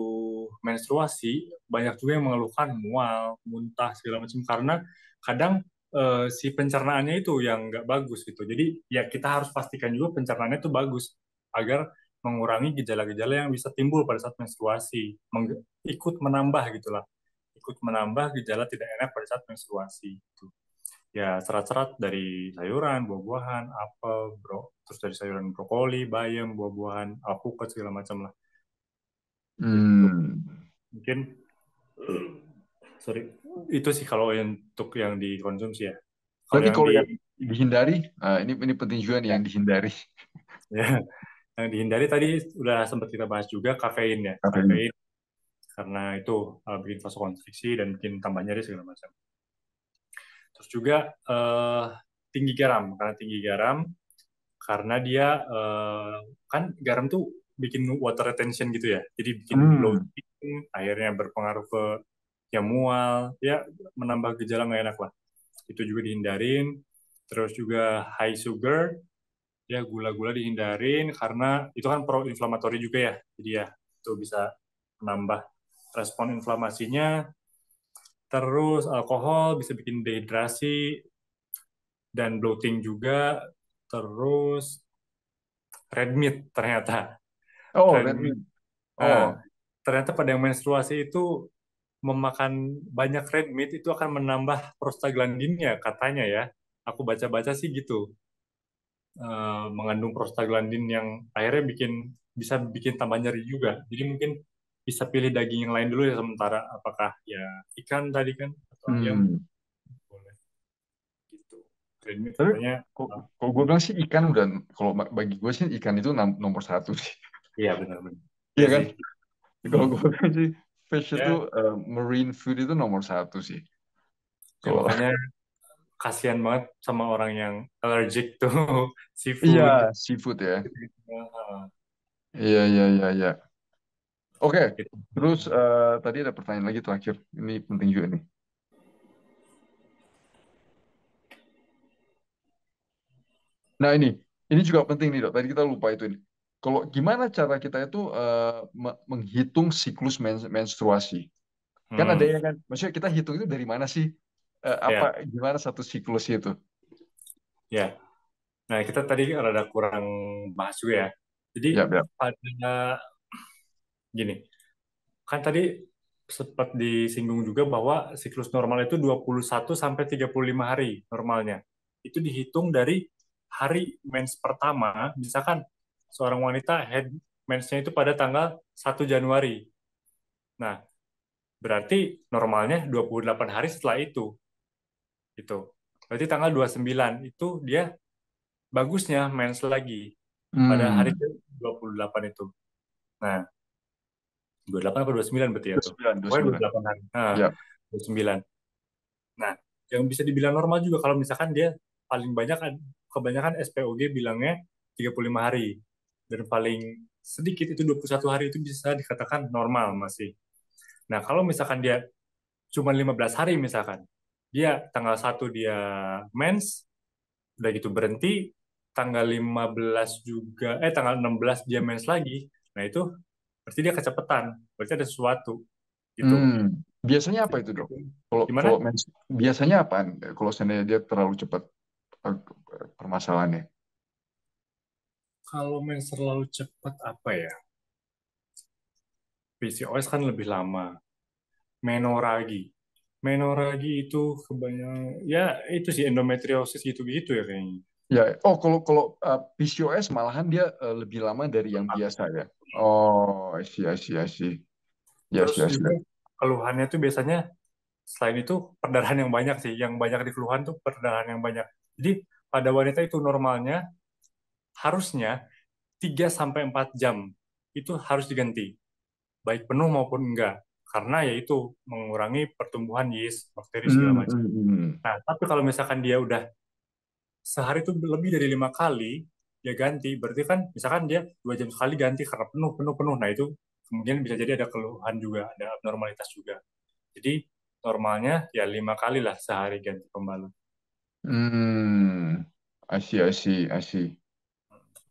menstruasi banyak juga yang mengeluhkan mual, muntah segala macam karena kadang si pencernaannya itu yang nggak bagus gitu. Jadi ya kita harus pastikan juga pencernaannya itu bagus agar mengurangi gejala-gejala yang bisa timbul pada saat menstruasi, ikut menambah gitulah, ikut menambah gejala tidak enak pada saat menstruasi. Gitu. Ya serat-serat dari sayuran, buah-buahan, apel, terus dari sayuran brokoli, bayam, buah-buahan, alpukat segala macam lah. Gitu. Hmm. Mungkin sorry itu sih kalau untuk yang dikonsumsi ya. Kalau Berarti yang kalau di yang dihindari, ini penting juga nih ya, yang dihindari. ya, yang dihindari tadi udah sempat kita bahas juga kafein ya, Kafein. kafein karena itu bikin vasokonstriksi dan bikin tambah nyeri segala macam. Terus juga tinggi garam, karena tinggi garam karena dia kan garam tuh bikin water retention gitu ya, jadi bikin Hmm. bloating, akhirnya berpengaruh ke ya mual, ya menambah gejala nggak enak lah. Itu juga dihindarin. Terus juga high sugar, ya gula-gula dihindarin karena itu kan pro-inflamatori juga ya, jadi ya itu bisa menambah respon inflamasinya. Terus alkohol bisa bikin dehidrasi dan bloating juga. Terus red meat ternyata. Oh, Red red meat. meat. Nah, Oh. ternyata pada yang menstruasi itu memakan banyak red meat itu akan menambah prostaglandinnya katanya ya. Aku baca-baca sih gitu. Mengandung prostaglandin yang akhirnya bisa bikin tambah nyeri juga. Jadi mungkin bisa pilih daging yang lain dulu ya sementara apakah ya ikan tadi kan atau ayam Hmm. boleh gitu. Red meat Tapi katanya kalau gue bilang sih ikan udah, kalau bagi gue sih ikan itu nomor satu sih. Iya benar-benar. Iya Iya kan? sih. Kalau Hmm. gue bilang sih, fish itu Ya, marine food itu nomor satu sih. ya Kalau makanya kasihan banget sama orang yang allergic tuh iya seafood. seafood ya. Ah, Iya iya iya iya. Oke, gitu. terus tadi ada pertanyaan lagi terakhir. Ini penting juga nih. Nah ini juga penting nih dok. Tadi kita lupa itu ini. Kalau gimana cara kita itu menghitung siklus menstruasi? Kan ada Hmm, yang kan, maksudnya kita hitung itu dari mana sih? Apa ya, gimana satu siklus itu? ya. Nah, kita tadi rada kurang bahas juga ya. Jadi Ya ya. pada gini, kan tadi sempat disinggung juga bahwa siklus normal itu 21 sampai 35 hari normalnya. Itu dihitung dari hari mens pertama, misalkan seorang wanita head mensnya itu pada tanggal 1 Januari. Nah, berarti normalnya 28 hari setelah itu. Gitu. Berarti tanggal 29 itu dia bagusnya mens lagi pada hari Hmm. ke 28 itu. Nah, 28 atau 29 berarti ya tuh. 29 Pokoknya 29. 28 hari. Nah, Ya. 29. Nah, yang bisa dibilang normal juga kalau misalkan dia paling banyak kebanyakan SPOG bilangnya 35 hari. Dan paling sedikit itu 21 hari itu bisa dikatakan normal masih. Nah, kalau misalkan dia cuma 15 hari misalkan, dia tanggal 1 dia mens, udah gitu berhenti, tanggal 15 juga, tanggal 16 dia mens lagi, nah itu berarti dia kecepatan, berarti ada sesuatu gitu. Hmm. Biasanya apa itu dok? Kalau kalau Gimana? biasanya apaan? Kalau seandainya dia terlalu cepat eh, permasalahannya. Kalau mens terlalu cepat apa ya? PCOS kan lebih lama. Menoragi. Menoragi itu kebanyakan, ya itu sih endometriosis gitu-gitu ya kayaknya. Ya, oh kalau kalau PCOS malahan dia lebih lama dari yang biasa ya. Oh, I see, I see. Yes, Terus yes, juga yes. keluhannya tuh biasanya selain itu perdarahan yang banyak sih. Yang banyak di keluhan tuh perdarahan yang banyak. Jadi pada wanita itu normalnya harusnya 3 sampai 4 jam itu harus diganti, baik penuh maupun enggak. Karena yaitu mengurangi pertumbuhan yeast, bakteri segala Hmm, macam. hmm, hmm. Nah, tapi kalau misalkan dia udah sehari itu lebih dari 5 kali dia ganti, berarti kan misalkan dia 2 jam sekali ganti karena penuh, penuh, penuh. Nah, itu kemudian bisa jadi ada keluhan juga, ada abnormalitas juga. Jadi normalnya ya 5 kali lah sehari ganti pembalut. Hmm, I see, I see, I see.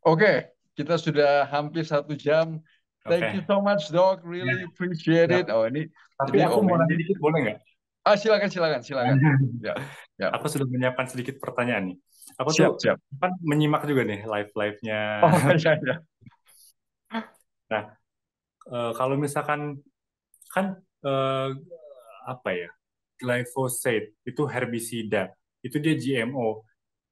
Oke, kita sudah hampir 1 jam. Thank you Oke. so much, Doc. Really appreciate Ya. it. Oh Tapi ini aku mau nanya ini. dikit boleh nggak? Silakan, silakan, silakan. Ya, ya. Aku sudah menyiapkan sedikit pertanyaan nih. Aku tuh Siap, siap. kan menyimak juga nih live-live-nya. Oh ya, ya. Nah, kalau misalkan kan eh, apa ya, glyphosate itu herbisida, itu dia GMO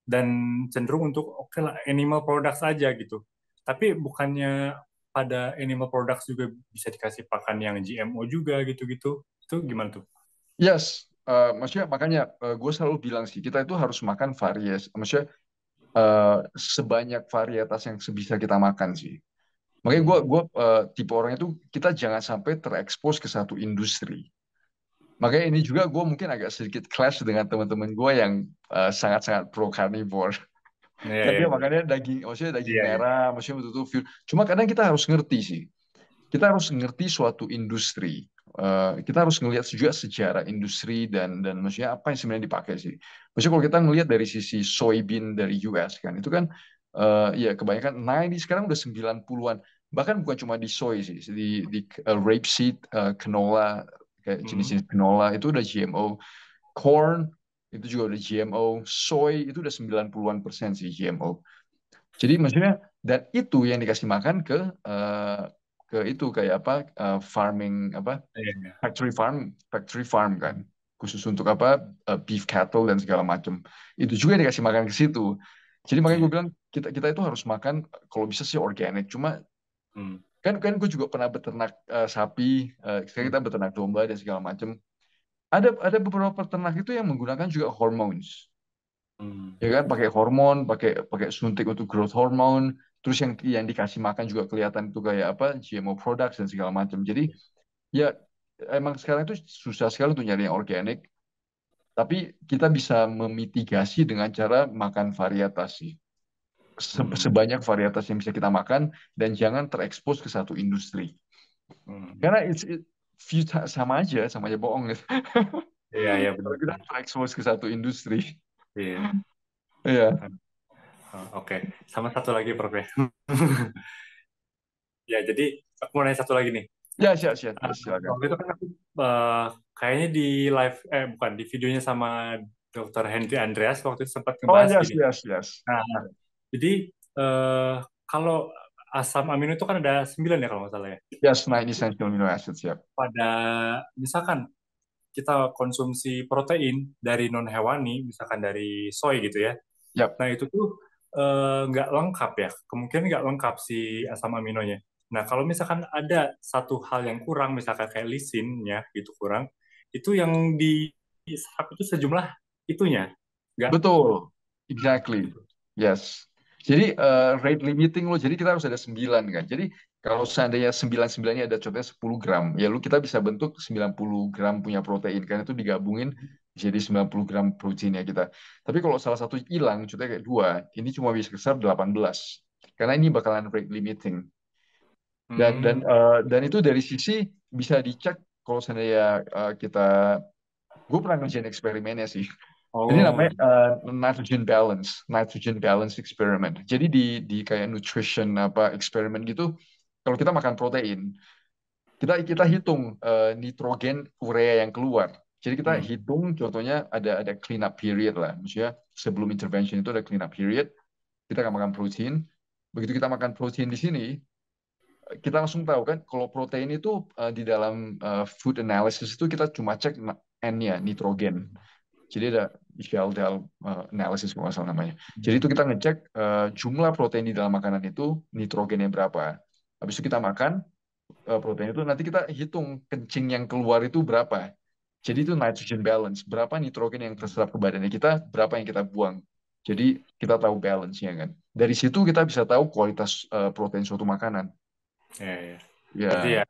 dan cenderung untuk oke lah animal products aja gitu. Tapi bukannya pada animal products juga bisa dikasih pakan yang GMO juga gitu-gitu. Itu gimana tuh? Yes. Maksudnya makanya gue selalu bilang sih kita itu harus makan varies. Maksudnya sebanyak varietas yang sebisa kita makan sih. Makanya gue Hmm. gue tipe orang itu kita jangan sampai terekspos ke satu industri. Makanya ini juga gue mungkin agak sedikit clash dengan teman-teman gue yang sangat-sangat pro carnivore. Iya, Kan iya, dia iya. makannya daging, maksudnya daging Iya, iya. merah, maksudnya betul-betul. Cuma kadang kita harus ngerti sih. Kita harus ngerti suatu industri. Kita harus ngelihat juga sejarah industri dan maksudnya apa yang sebenarnya dipakai sih. Maksudnya kalau kita ngelihat dari sisi soybean dari US kan, itu kan ya kebanyakan 90 sekarang udah 90-an. Bahkan bukan cuma di soy sih, di rapeseed, canola, kayak Hmm. jenis-jenis canola itu udah GMO. Corn itu juga udah GMO. Soy itu udah 90-an% sih GMO. Jadi maksudnya dan itu yang dikasih makan ke itu kayak apa farming apa Iya, iya. factory farm kan khusus untuk apa beef cattle dan segala macam itu juga yang dikasih makan ke situ. Jadi makanya Iya. gue bilang kita kita itu harus makan kalau bisa sih organik. Cuma Hmm. kan kan gue juga pernah beternak sapi, sekarang Hmm. kita beternak domba dan segala macam. Ada beberapa peternak itu yang menggunakan juga hormones Hmm. ya kan pakai hormon pakai pakai suntik untuk growth hormone terus yang dikasih makan juga kelihatan itu kayak apa GMO products dan segala macam. Jadi ya emang sekarang itu susah sekali untuk nyari yang organik, tapi kita bisa memitigasi dengan cara makan varietas sih. Hmm. Sebanyak varietas yang bisa kita makan dan jangan terekspos ke satu industri. Hmm. Karena sama aja bohong gitu. Iya, iya Kalau benar. kita terekspos ke satu industri. Iya. Iya. Oh, oke. Sama satu lagi, Prof ya. Ya, jadi aku mau nanya satu lagi nih. Ya, silakan. Waktu itu kan aku kayaknya di live, bukan, di videonya sama Dr. Henry Andreas waktu itu sempat Oh, ngebahas gini. yes. Nah, jadi kalau asam amino itu kan ada 9 ya kalau nggak salah ya. Yes, 9 essential amino acids, ya. Pada misalkan kita konsumsi protein dari non hewani, misalkan dari soy gitu ya. Yap, Nah itu tuh nggak lengkap ya, kemungkinan nggak lengkap si asam aminonya. Nah kalau misalkan ada satu hal yang kurang, misalkan kayak lisinnya gitu kurang, itu yang diserap itu sejumlah itunya, nggak betul. Exactly. Yes. Jadi rate limiting lo, jadi kita harus ada 9 kan. Jadi kalau seandainya 9-9-nya ada contohnya 10 gram, ya lu kita bisa bentuk 90 gram punya protein, karena itu digabungin jadi 90 gram proteinnya kita. Tapi kalau salah satu hilang, contohnya kayak dua, ini cuma bisa keserap 18. Karena ini bakalan rate limiting. hmm, Dan itu dari sisi bisa dicek kalau seandainya gue pernah ngerjain eksperimennya sih. Ini oh namanya nitrogen balance experiment. Jadi di kayak nutrition apa eksperimen gitu, kalau kita makan protein, kita hitung nitrogen urea yang keluar. Jadi kita hmm, hitung contohnya ada clean up period lah. Maksudnya sebelum intervention itu ada clean up period, kita akan makan protein. Begitu kita makan protein di sini, kita langsung tahu kan kalau protein itu di dalam food analysis itu kita cuma cek N-nya, nitrogen. Jadi ada Sheldon analysis kalau nggak salah namanya. Jadi itu kita ngecek jumlah protein di dalam makanan itu nitrogennya berapa. Habis itu kita makan protein itu, nanti kita hitung kencing yang keluar itu berapa. Jadi itu nitrogen balance, berapa nitrogen yang terserap ke badannya kita, berapa yang kita buang. Jadi kita tahu balance-nya kan. Dari situ kita bisa tahu kualitas protein suatu makanan. ya, ya. Berarti Ya, ya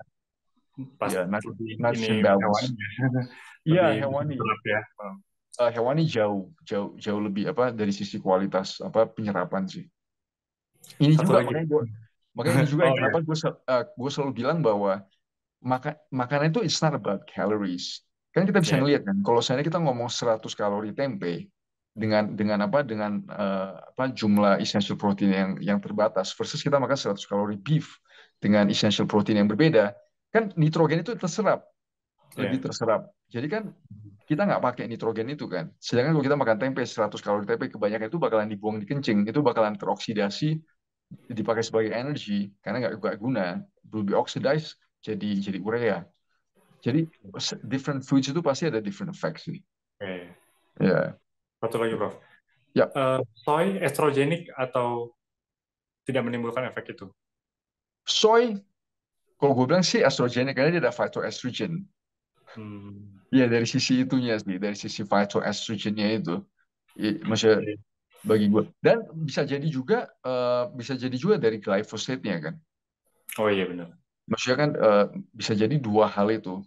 pas ya lebih ini nitrogen balance. hewani ya. Iya, Lebih hewani. berat ya. Oh. Hewani jauh lebih apa dari sisi kualitas apa penyerapan sih. Ini Satu juga lagi. makanya ini juga Oh yang ya. kenapa gue selalu bilang bahwa makanan itu it's not about calories. Kan kita bisa Ya. ngelihat kan kalau misalnya kita ngomong 100 kalori tempe dengan jumlah essential protein yang terbatas versus kita makan 100 kalori beef dengan essential protein yang berbeda, kan nitrogen itu terserap, lebih Ya. terserap. Jadi kan kita nggak pakai nitrogen itu kan. Sedangkan kalau kita makan tempe 100 kalori tempe, kebanyakan itu bakalan dibuang di kencing, itu bakalan teroksidasi, dipakai sebagai energi karena nggak guna, will be oxidized jadi urea. Jadi different foods itu pasti ada different effects sih. Ya. Ya, Satu lagi, Prof. ya. Soy estrogenik atau tidak menimbulkan efek itu? Soy, kalau gue bilang sih estrogenik karena dia ada phytoestrogen. Hmm. Ya dari sisi itunya sih, dari sisi phytoestrogennya itu. Maksudnya Oke. bagi gue. Dan bisa jadi juga dari glyphosate-nya kan. Oh iya benar. Maksudnya kan bisa jadi dua hal itu.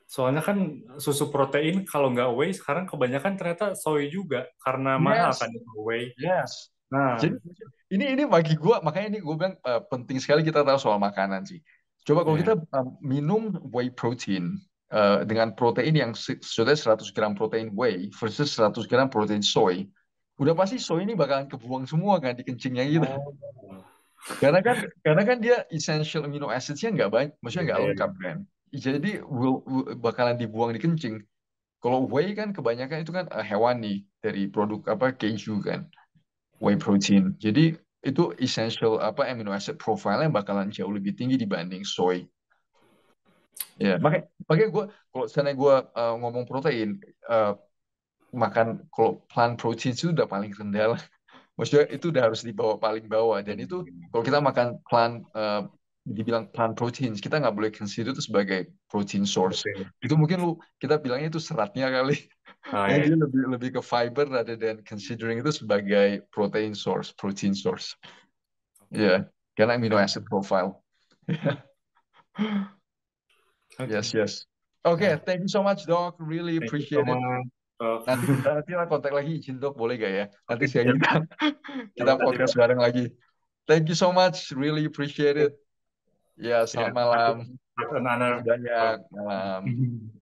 Soalnya kan susu protein kalau nggak whey sekarang kebanyakan ternyata soy juga karena mahal kan Yes, itu whey. yes. Nah, Jadi ini bagi gue, makanya ini gue bilang penting sekali kita tahu soal makanan sih. Coba kalau kita ya. minum whey protein dengan protein yang sudah 100 gram protein whey versus 100 gram protein soy, udah pasti soy ini bakalan kebuang semua kan di kencingnya kita. Oh. Karena kan dia essential amino acids-nya nggak banyak, maksudnya Iya, nggak iya, lengkap kan. Jadi bakalan dibuang di kencing. Kalau whey kan kebanyakan itu kan hewani dari produk apa keju kan, whey protein. Jadi itu essential apa amino acid profile-nya bakalan jauh lebih tinggi dibanding soy. Ya, makanya gue kalau sana gue ngomong protein, eh, makan kalau plant protein itu udah paling rendah lah. Maksudnya itu udah harus dibawa paling bawah. Dan itu iya. kalau kita makan dibilang plant protein, kita nggak boleh consider itu sebagai protein source. Oke. Itu mungkin kita bilangnya itu seratnya kali. Ah, Yang ya, dia ya. lebih lebih ke fiber rather than considering itu sebagai protein source. Yeah, karena amino acid profile. Oke. Yes, yes. Okay, Nah, thank you so much, Doc. Really thank you so appreciate it. much. Prof. Nanti lah kontak lagi, izin Dok, boleh gak ya? Nanti Oke, sekali siap. kita kita Siap. podcast bareng lagi. Thank you so much, really appreciate it. Ya, Ya, selamat malam. an honor. Makasih banyak. Malam.